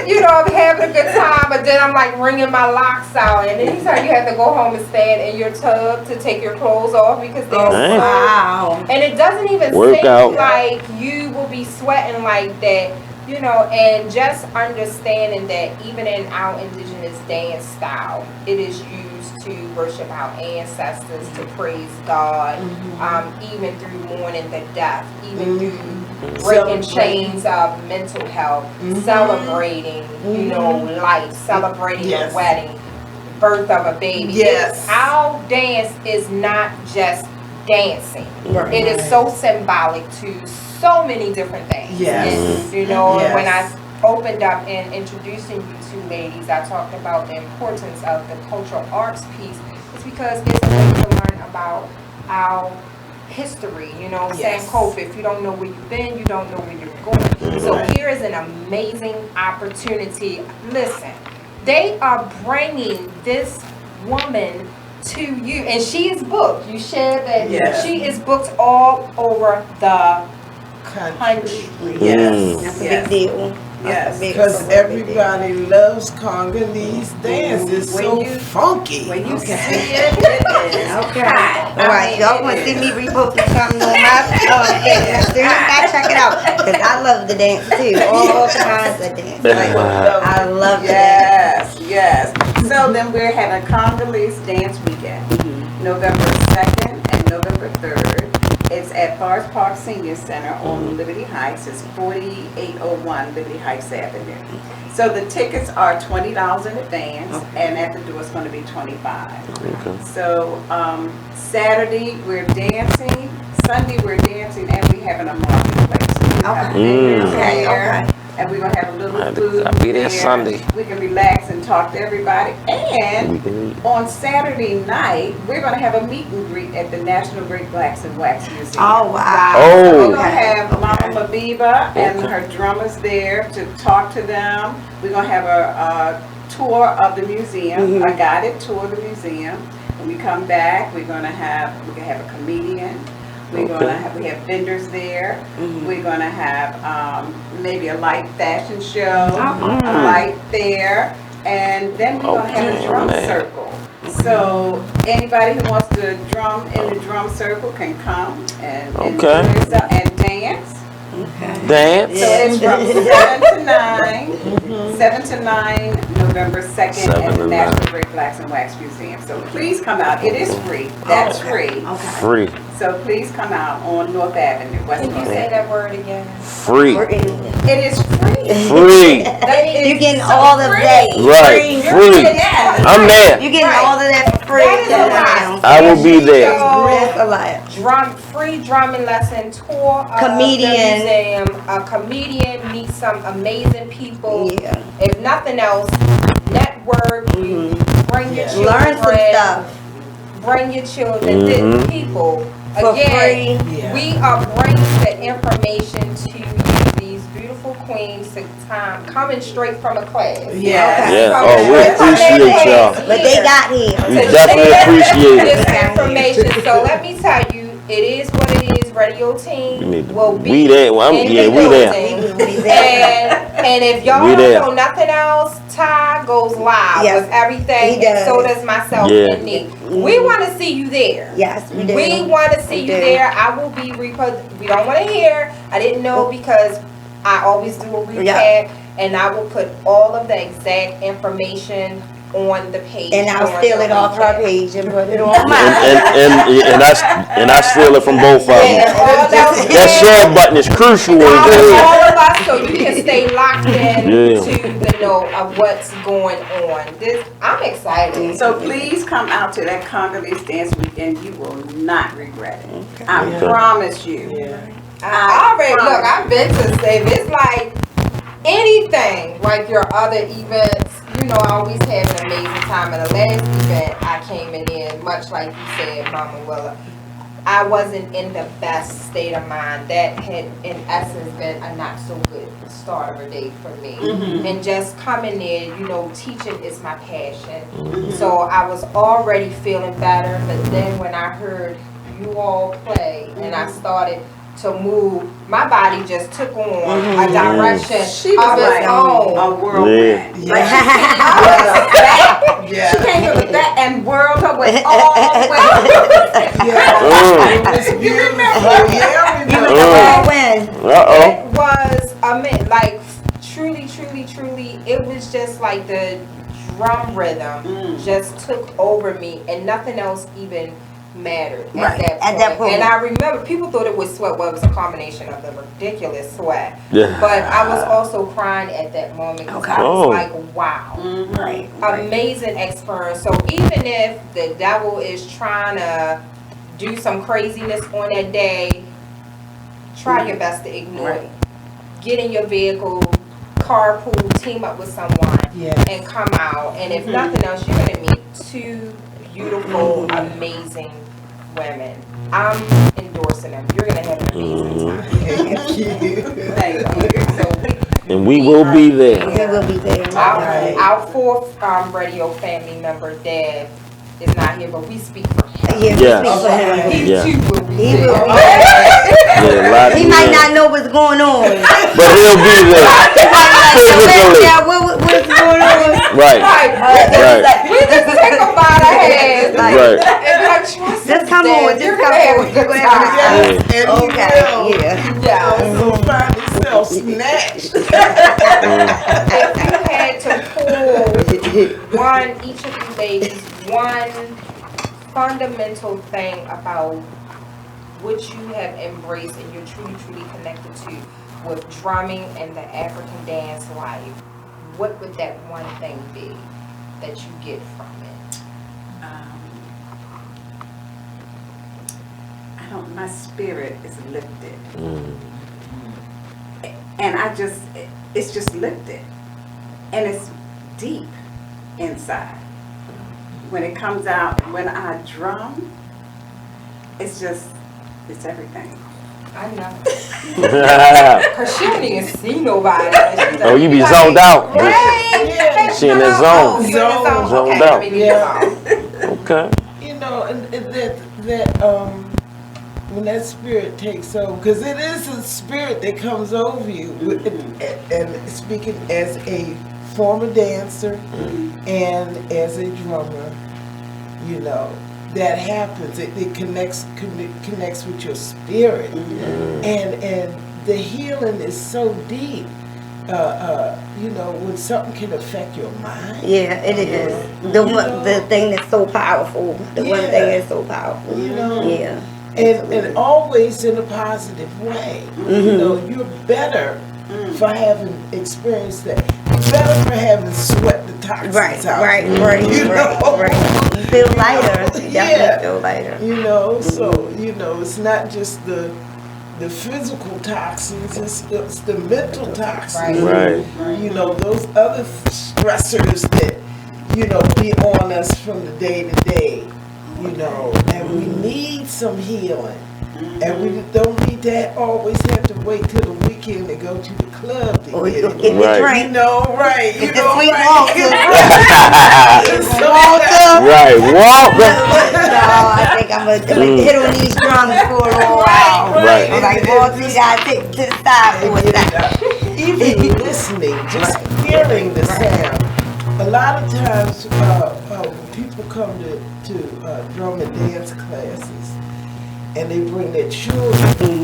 You know, I'm having a good time, but then I'm like wringing my locks out, and anytime you have to go home and stand in your tub to take your clothes off because they're Wow. And it doesn't even seem like you will be sweating like that. You know, and just understanding that even in our indigenous dance style, it is used to worship our ancestors, to praise God, even through mourning the death, even through breaking chains of mental health, celebrating, you know, life, celebrating a wedding, birth of a baby. Our dance is not just dancing. It is so symbolic to so many different things. And, you know, when I opened up and introducing you two ladies, I talked about the importance of the cultural arts piece. It's because it's a way to learn about our history, you know, Sankofa. If you don't know where you've been, you don't know where you're going. So here is an amazing opportunity. Listen, they are bringing this woman to you, and she is booked. You shared that she is booked all over the country. That's a big deal. Because everybody loves Congolese dance. It's so funky. When you see it, it is. Okay. All right, y'all want to see me reposting something on my dance? I check it out, because I love the dance too. All kinds of dance. Like, I love the dance. Yes. So then we're having Congolese Dance Weekend, November 2nd and November 3rd. It's at Forest Park Senior Center on Liberty Heights. It's 4801 Liberty Heights Avenue. So the tickets are $20 in advance, and at the door it's going to be $25. So Saturday we're dancing, Sunday we're dancing, and we're having a marketplace. And we're going to have a little food. I'll be there Sunday. We can relax and talk to everybody. And on Saturday night, we're going to have a meet and greet at the National Great Blacks and Wax Museum. Oh, wow. Oh. So we're going to have Momma and her drummers there to talk to them. We're going to have a tour of the museum, a guided tour of the museum. When we come back, we're going to have a comedian. We have vendors there. We're going to have maybe a light fashion show, a light fair, and then we're going to have a drum circle. So anybody who wants to drum in the drum circle can come and dance. Dance. So it's from 7 to 9, November 2nd at the National Great Blacks and Wax Museum. So please come out. It is free. That's free. Free. So please come out on North Avenue, West Can you say that word again? Free. It is free. Free. You're getting all of that. Right. Free. I'm there. You're getting all of that for free. I will be there. Free drumming lesson, tour of Comedian. the museum, a comedian, meet some amazing people. If nothing else, network, bring your children. Learn some stuff. Bring your children, people. Again, we are bringing the information to you, these beautiful queens, coming straight from a class. Oh, we appreciate y'all. But they got here. We definitely appreciate it. This information. So let me tell you, it is what it is. Radio team will be we there. in the building. And if y'all don't know nothing else, Ty goes live with everything, and so does myself and Nick. We want to see you there. Yes, we do. We want to see you there. I will be we don't want to hear. I didn't know because I always do a recap, and I will put all of the exact information on the page. And I'll steal it off her page and put it on mine. And I steal it from both of them. That share button is crucial. All of us, so you can stay locked in to the know of what's going on. I'm excited. So please come out to that Congolese Dance Weekend. You will not regret it. I promise you. I've been to say it's like anything like your other events. you know, I always have an amazing time. At the last event I came in, much like you said, Mama Willa, I wasn't in the best state of mind. That had, in essence, been a not so good start of a day for me. And just coming in, you know, teaching is my passion. So I was already feeling better, but then when I heard you all play and I started to move, my body just took on a direction of its own. A whirlwind. She came here with that and whirled her way all the way. You remember? It was like truly, it was just like the drum rhythm just took over me and nothing else even mattered at that point. And I remember people thought it was sweat. Well, it was a combination of the ridiculous sweat. But I was also crying at that moment because I was like, wow. Amazing experience. So even if the devil is trying to do some craziness on that day, try your best to ignore it. Get in your vehicle, carpool, team up with someone, and come out. And if nothing else, you're going to meet two beautiful, amazing women. I'm endorsing them. You're going to have an amazing time. Thank you. And we will be there. We will be there. Our fourth radio family member, Dad, is not here, but we speak for him. We speak for him. He too will be He there. will be there. He might not know what's going on. But he'll be there. Physically. What's going on? Right. We just take them by the hands. Right. And be like, trust Just come Dad. on. Just come on. And he will. Yeah. So find himself snatched. If you had to pull each of you ladies, one fundamental thing about what you have embraced and you're truly connected to with drumming and the African dance life, what would that one thing be that you get from it? My spirit is lifted. And it's just lifted. And it's deep inside. When it comes out, when I drum, it's everything. I know. Cause she don't even see nobody. Oh, you be zoned out. Right. She in that zone. Zoned out. Okay. You know, and that when that spirit takes over, because it is a spirit that comes over you, and speaking as a former dancer and as a drummer, you know, that happens. It connects with your spirit, and the healing is so deep. You know, when something can affect your mind. Yeah, it is. The thing that's so powerful. The one thing that's so powerful. You know. Yeah. And always in a positive way. You know, you're better for having experienced that. You're better for having sweat the toxins out. Right. You know? You feel lighter. You definitely feel lighter. You know, so, you know, it's not just the physical toxins, it's the mental toxins. Right. You know, those other stressors that, you know, be on us from the day to day. You know, and we need some healing. And we don't need to always have to wait till the weekend to go to the club to get it. Get the drink. You know, right. You Get the know, sweet right. walker. Right, walker. No, I think I'm going to hit on these drums for a little while. Right. I'm like, Walter, you got to take to the side for a second. Even listening, just hearing the sound. A lot of times when people come to drum and dance classes and they bring their children,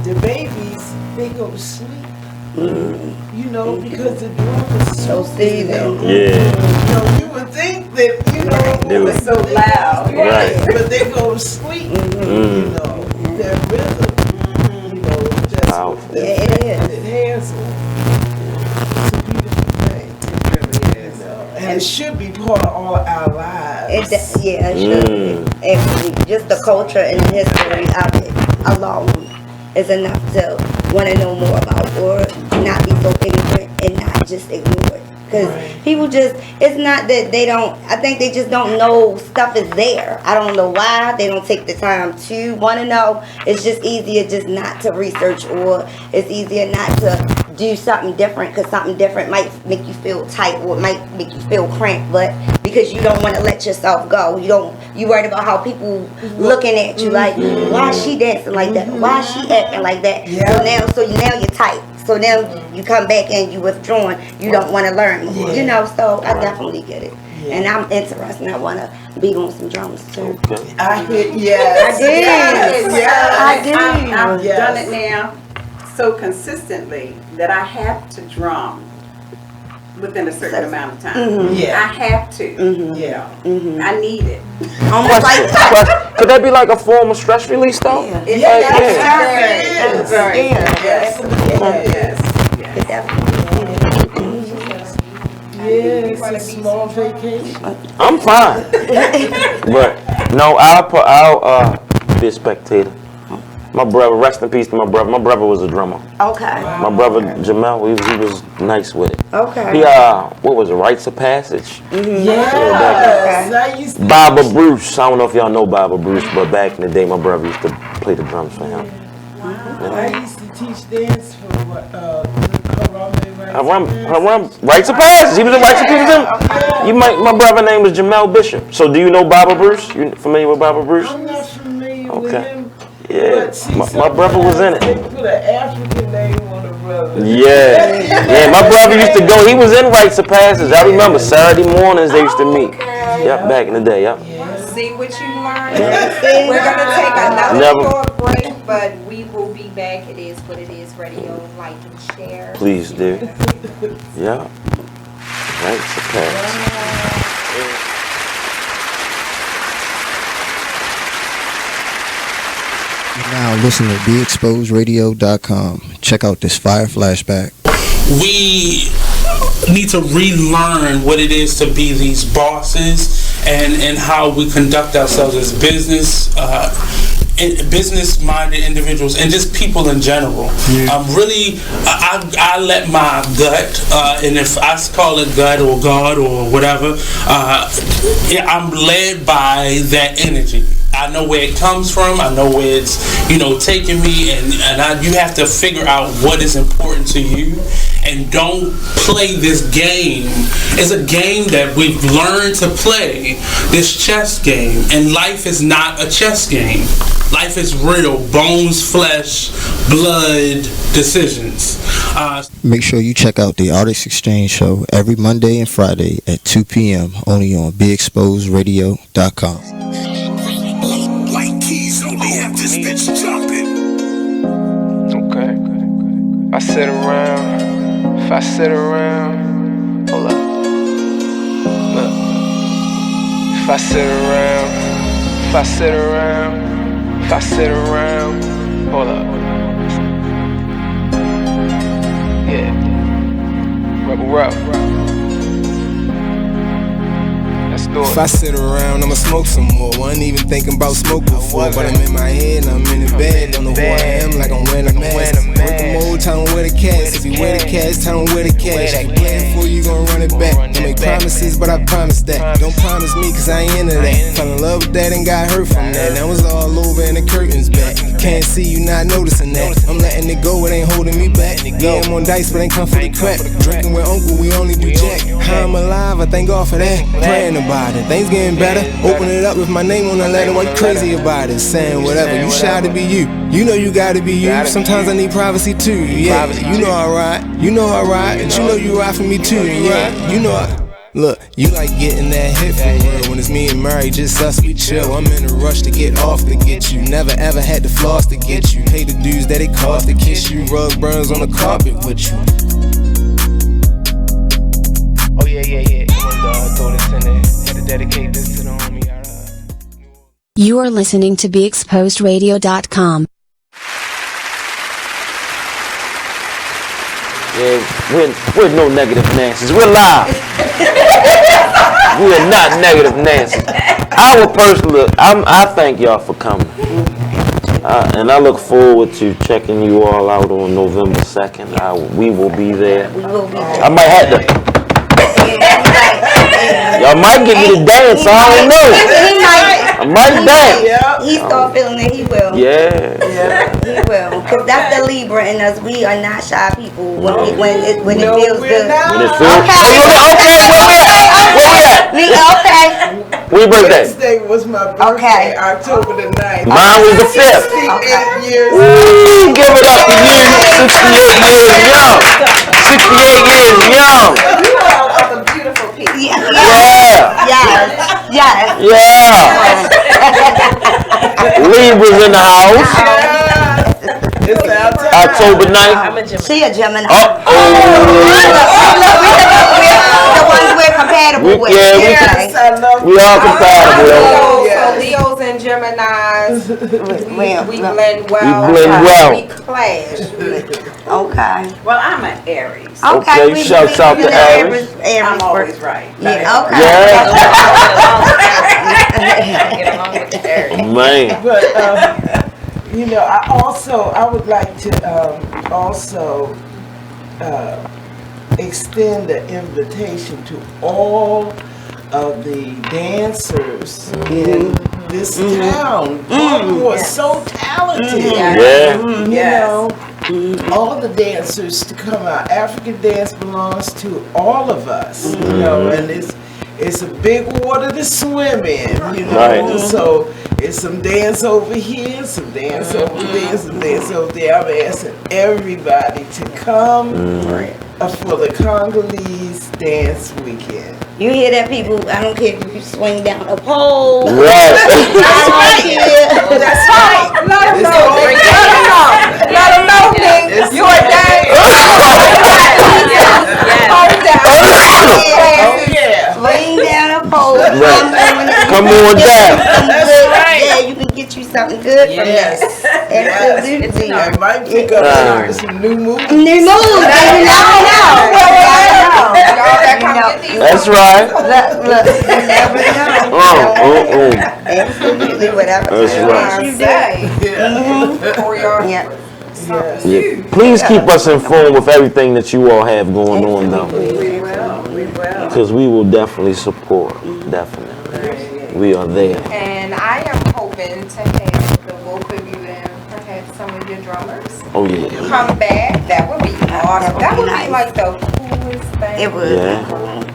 the babies, they go to sleep. You know, because the drum is so soothing. Yeah. You know, you would think that, you know, it's so loud. Right. But they go to sleep. You know, that rhythm. You know, that's powerful. the effect that it has on. It's a beautiful thing. It really is. And it should be part of all our lives. It should be. Just the culture and the history of it alone is enough to want to know more about or not be so ignorant and not just ignore it. Because people just, it's not that they don't, I think they just don't know stuff is there. I don't know why they don't take the time to want to know. It's just easier just not to research, or it's easier not to do something different, because something different might make you feel tight, or it might make you feel cramped, but because you don't want to let yourself go. You worried about how people looking at you like, why is she dancing like that? Why is she acting like that? So now you're tight. So now you come back and you withdrawn. You don't want to learn more. You know, so I definitely get it. And I'm interested. I want to be on some drums too. I did. Yes. I did. Yes. I did. I've done it now so consistently that I have to drum within a certain amount of time. I have to. I need it. Almost like could that be like a form of stress release though? Yes, a small vacation. I'm fine. But no, I'll be a spectator. My brother, rest in peace to my brother. My brother was a drummer. Okay. My brother Jamel, he was nice with it. Okay. He what was it, Rites of Passage? Yes. Baba Bruce. I don't know if y'all know Baba Bruce, but back in the day, my brother used to play the drums for him. I used to teach dance for Rites of Passage. He was in Rites of Passage. My brother name is Jamel Bishop. So do you know Baba Bruce? You familiar with Baba Bruce? I'm not familiar with him. Yeah, my brother was in it. They put an African name on the brother. Yeah, my brother used to go. He was in Rites of Passage. I remember Saturday mornings they used to meet. Yep, back in the day. Yep. See what you learned. We're gonna take another short break, but we will be back. It is what it is. Radio, like and share. Please do. Yeah. Rites of Passage. Now listen to BeExposedRadio.com. Check out this fire flashback. We need to relearn what it is to be these bosses and how we conduct ourselves as business-minded individuals and just people in general. I let my gut, and if I call it gut or God or whatever, I'm led by that energy. I know where it comes from. I know where it's, taking me, and you have to figure out what is important to you, and don't play this game. It's a game that we've learned to play, this chess game, and life is not a chess game. Life is real, bones, flesh, blood, decisions. Make sure you check out the Artist Exchange Show every Monday and Friday at 2 p.m. only on BeExposedRadio.com. If I sit around, hold up. Look. If I sit around, hold up. Yeah. Rebel Rob. If I sit around, I'ma smoke some more. Wasn't even thinking about smoke before, but I'm in my head, I'm in the bed. Don't know who I am, like I'm wearing a mask. Working mode, tell them where the cash. If you wear the cash, tell them where the cash. If you playing for you, gon' run it back. I make promises, but I promise that. Don't promise me, cause I ain't into that. Fell in love with that and got hurt from that. Now it's all over and the curtains back. Can't see you not noticing that. I'm letting it go, it ain't holding me back. Yeah, I'm on dice, but ain't come for the crap. Drinking with uncle, we only do jack. How I'm alive, I thank God for that. Praying about it, things getting better. Open it up with my name on the letter. Why you crazy about it? Saying whatever, you shy to be you. You know you gotta be you. Sometimes I need privacy too. Yeah, you know I ride. You know I ride. And you know you ride for me too. Yeah, you know I. Look, you like getting that hit for real. When it's me and Murray, just us, we chill. I'm in a rush to get off to get you. Never ever had to floss to get you. Pay the dues that it cost to kiss you. Rug burns on the carpet with you. Oh yeah. Come on, dog, throw this in there. Had to dedicate this to the homie. You are listening to BeExposedRadio.com. Yeah, we're no negative Nancy's. We're live. We are not negative Nancy. I thank y'all for coming. And I look forward to checking you all out on November 2nd. We will be there. We will be there. I might have to. Y'all might get me to dance. I don't know. I might dance. He start feeling it. He will. Yeah. He will. Because that's the Libra in us. We are not shy people when it feels good. When it feels Okay. When's your birthday? Wednesday was my birthday, October the 9th. Mine was the 5th. 68 years Ooh, give it up to you. 68 years young. 68 years young. You all are the beautiful people. Yes. Libra's in the house. October 9th. She a Gemini. The ones we're compatible with. We are compatible. So Leos and Geminis, we blend well. We clash. Okay. Well, I'm an Aries. Okay, shouts out to Aries. I'm always right. Yeah, okay. Get along with the Aries. Man. But you know, I would like to also extend the invitation to all of the dancers in this town who are so talented. You know, all the dancers to come out. African dance belongs to all of us, you know, and it's a big water to swim in, you know. So it's some dance over here, some dance over there, some dance over there. I'm asking everybody to come for the Congolese dance weekend. You hear that, people? I don't care if you swing down a pole. Right. That's right. Let them know. Let them know, King. You are dance. Swing down a pole. Come on down. That's right. Yeah, you can get you something good from that. Absolutely. I might pick up some new moves. New moves. That's right. Look, you never know. Absolutely, whatever. That's right. You say. Yeah. Please keep us informed with everything that you all have going on, though. We will. Because we will definitely support. Definitely. We are there. And I am hoping to have the both of you and perhaps some of your drummers Oh, yeah. come back. That would be awesome. That would be like the coolest thing. It would. Yeah.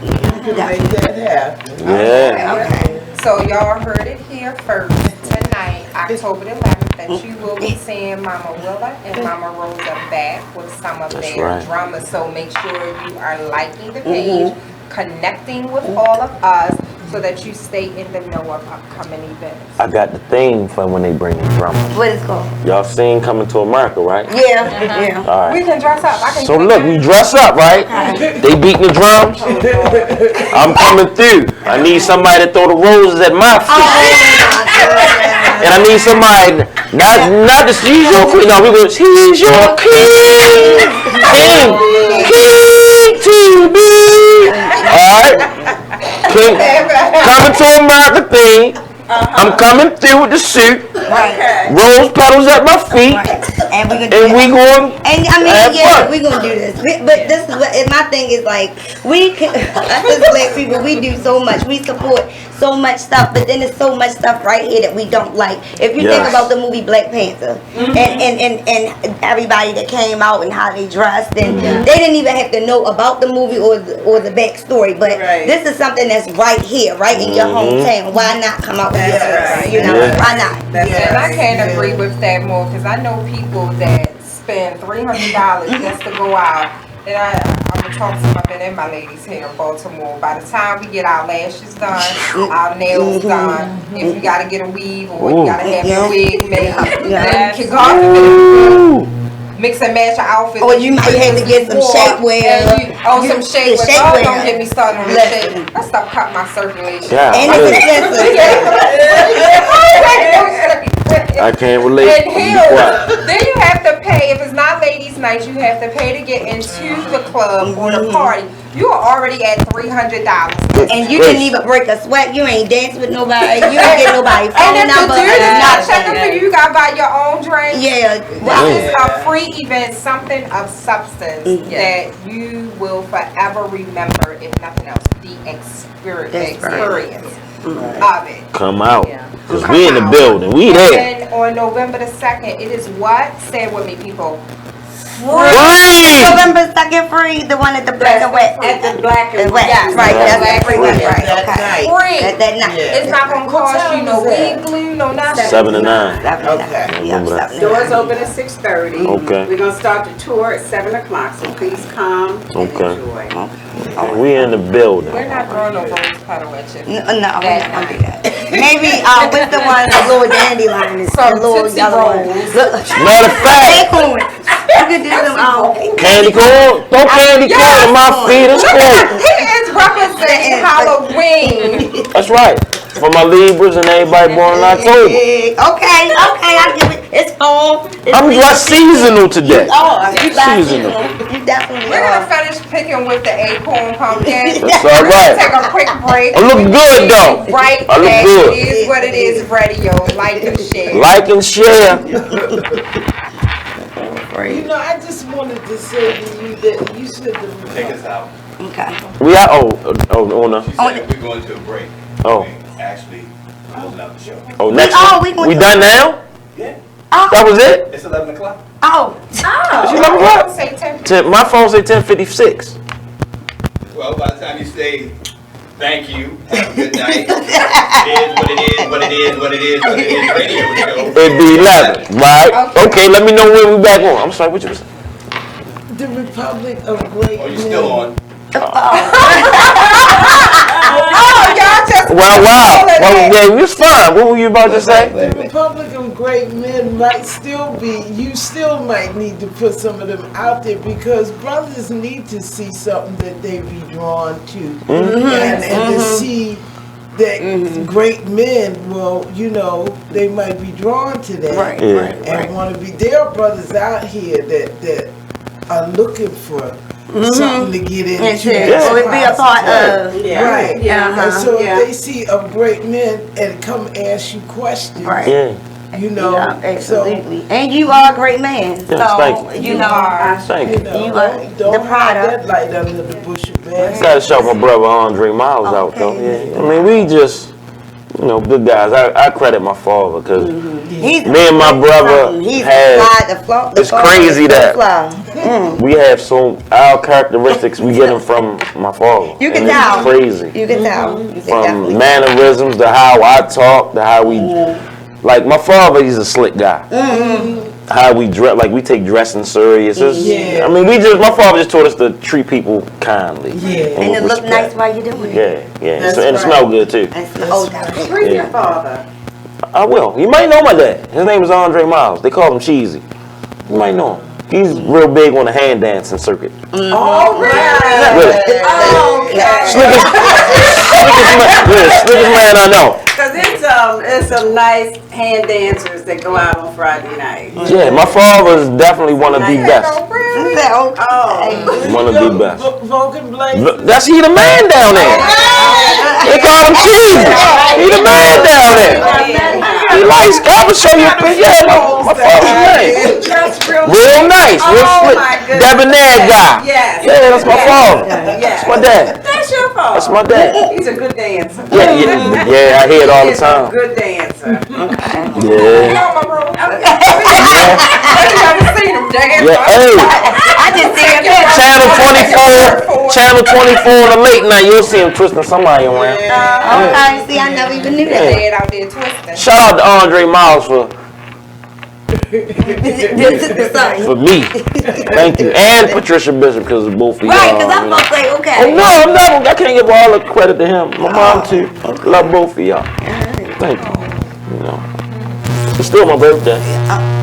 You can make that happen. Yeah. Okay. So y'all heard it here first tonight, October the 11th, that you will be seeing Mama Willa and Mama Rosa back with some of their drummers. So make sure you are liking the page, connecting with all of us, so that you stay in the know of upcoming events. I got the theme for when they bring the drummers. What is it called? Y'all seen Coming to America, right? Yeah. All right. We can dress up. I can So look, we dress up, right? They beating the drums. I'm coming through. I need somebody to throw the roses at my feet. And I need somebody, not to seize your queen. No, we go, he's your king. King to be. All right. Coming to America thing. I'm coming through with the suit. Rose petals at my feet. And we going. And I mean, we're gonna do this. But this is what my thing is like. We can, us as black people, we do so much. We support so much stuff, but then there's so much stuff right here that we don't like. If you think about the movie Black Panther and everybody that came out and how they dressed, and they didn't even have to know about the movie or the backstory. But this is something that's right here, right in your hometown. Why not come out with this? You know, why not? And I can't agree with that more, because I know people that spend $300 just to go out. And I'm going to talk to something in my ladies here in Baltimore. By the time we get our lashes done, our nails done, if you got to get a weave or you got to have your wig made, then you can go out and mix and match your outfit. Or you might have to get some shapewear. Some shapewear. Oh, don't get me started on the shape. That stuff cut my circulation. And it's expensive. I can't relate. And heels. Then you have to pay, if it's not ladies' night, you have to pay to get into the club or the party. You are already at $300. And you didn't even break a sweat. You ain't danced with nobody. You ain't get nobody phone And if the number. dude is not checking for you, you gotta buy your own drink. Yeah. This is a free event, something of substance that you will forever remember, if nothing else, the experience of it. Come out. Because we in the building. We there. And on November the 2nd, it is what? Say it with me, people. Free! November 2nd, free. The one at the Black and Wet. At the Black and Wet. Wet. Right, that's free. right. Okay. Free. That night. It's not going to cost you no weed glue, no nothing. 7 to 9. Okay. Doors open at 6:30. Okay. We're going to start the tour at 7 o'clock, so please come and enjoy. We in the building. We're not throwing no rose petal at you. No, we're not going to do that. Maybe what's the one, the little dandelion is Some the little Tootsie yellow one. Rolls. Matter of fact, You could do some candy corn. Throw candy corn in my feet. It's cool. He is representing Halloween. That's right. For my Libras and everybody born in October. Okay, I'll give it. It's fall. I'm just seasonal today. You Seasonal. You definitely We're are. going to finish picking with the acorn pumpkin. That's all right. Take a quick break. I look good though. Right I look back. good. It is what it is, radio. Like and share. Like and share. You know, I just wanted to say to you that you should have Take us out. Okay. We are no. She said we're going to a break. Oh. We actually closing out the show. Oh, next we we done now? Yeah. That was it? It's 11 o'clock. Oh. It's 11 o'clock? My phone say 10:56. Well, by the time you say thank you, have a good night, it is what it is radio show. It'd be 11, right? Okay, let me know when we back on. I'm sorry, what you was saying? the Republic of Great Men. Oh, you still on? Y'all just Wow. Well, yeah, it's fine. What were you about to say? The Republic of Great Men might still be, you still might need to put some of them out there because brothers need to see something that they be drawn to. And to see that great men, well, you know, they might be drawn to that. And want to be, there are brothers out here that are looking for something to get into. Or be a part of. Right. And so Yeah. if they see a great man and come ask you questions. You know, absolutely. And you are a great man. Yes, so, thank you. you know, Thank you. know, you are don't the product. hide that light under the bushel basket. Gotta shout my brother Andre Miles out though. Yeah. I mean, we just, you know, good guys. I credit my father because me and my brother had. It's crazy that we have our characteristics. We get them from my father. You can and tell. It's crazy. You can tell. From mannerisms to how I talk to how we. Like my father, he's a slick guy. How we dress, like we take dressing serious. I mean, my father just taught us to treat people kindly. And it look nice while you're doing it. Yeah. So, and it smell good too. Where's your father? I will. You might know my dad. His name is Andre Miles. They call him Cheesy. You might know him. He's real big on the hand dancing circuit. Oh, really? Slickest man I know. Because it's some nice hand dancers that go out on Friday night. Yeah, my father is definitely one of the best. One of the best. That's he the man down there. They call him Cheesy. He the man down there. He likes. I will show you a picture. Yeah, my father's name. Real nice, real slick, debonair guy. Yes. Yeah, that's my father. That's my dad. That's your father. That's my dad. He's a good dancer. Yeah, I hear it all the time. Good dancer. Yeah. I just see him. Channel 24 on the late night. You'll see him twisting somebody around. Okay, see, I never even knew that. Out there twisting. Shout out to Andre Miles for me. Thank you. And Patricia Bishop because of both of y'all. Right, because I'm going to say, okay. Oh, no, I'm not. I can't give all the credit to him. My mom, too. Love both of y'all. Thank you. You know. It's still my birthday.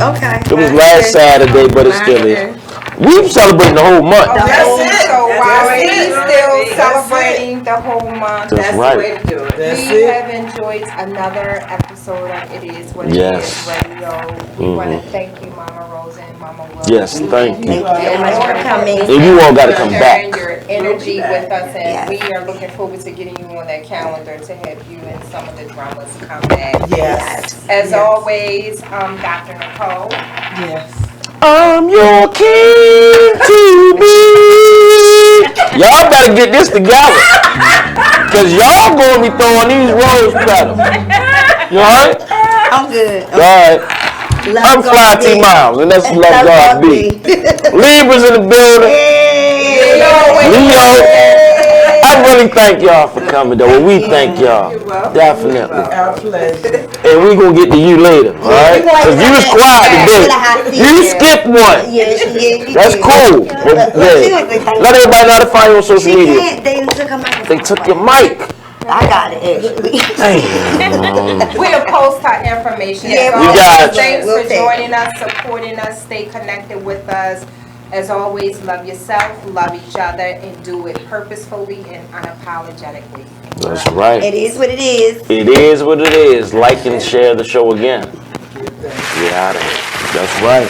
Okay. It was last Saturday, but it still is. We've celebrating the whole month. That's it. So while he's still celebrating the whole month, That's right. the way to do it. We have enjoyed another episode of It Is What It Is Radio. We want to thank you, Mama Rosa and Mama Will. Yes, thank you. Thank you very much for coming. And you all got to come back. Your energy with us, and we are looking forward to getting you on that calendar to have you and some of the drummers come back. Yes. As always, Dr. Nicole. Yes. I'm your king to be. Y'all better get this together, cause y'all gonna be throwing these rose petals. You alright? I'm good. Alright. I'm Fly T Miles, and that's LoveGod B. Libra's in the building. Leo. I really thank y'all for coming, though. We thank y'all. Definitely. Our pleasure. And we gonna get to you later, alright? Cause you was quiet today. You skipped one. That's cool. Yeah. Let everybody know to find you on social media. They took your mic. I got it, actually. We'll post our information. Yeah, you got it. Thanks for joining us, supporting us, stay connected with us. As always, love yourself, love each other, and do it purposefully and unapologetically. That's right. It is what it is. It is what it is. Like and share the show again. Get out of here. That's right.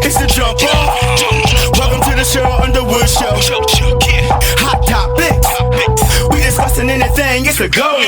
It's the jump off. Welcome to the show, Underwood Show. Hot topics. We discussing anything, it's a go.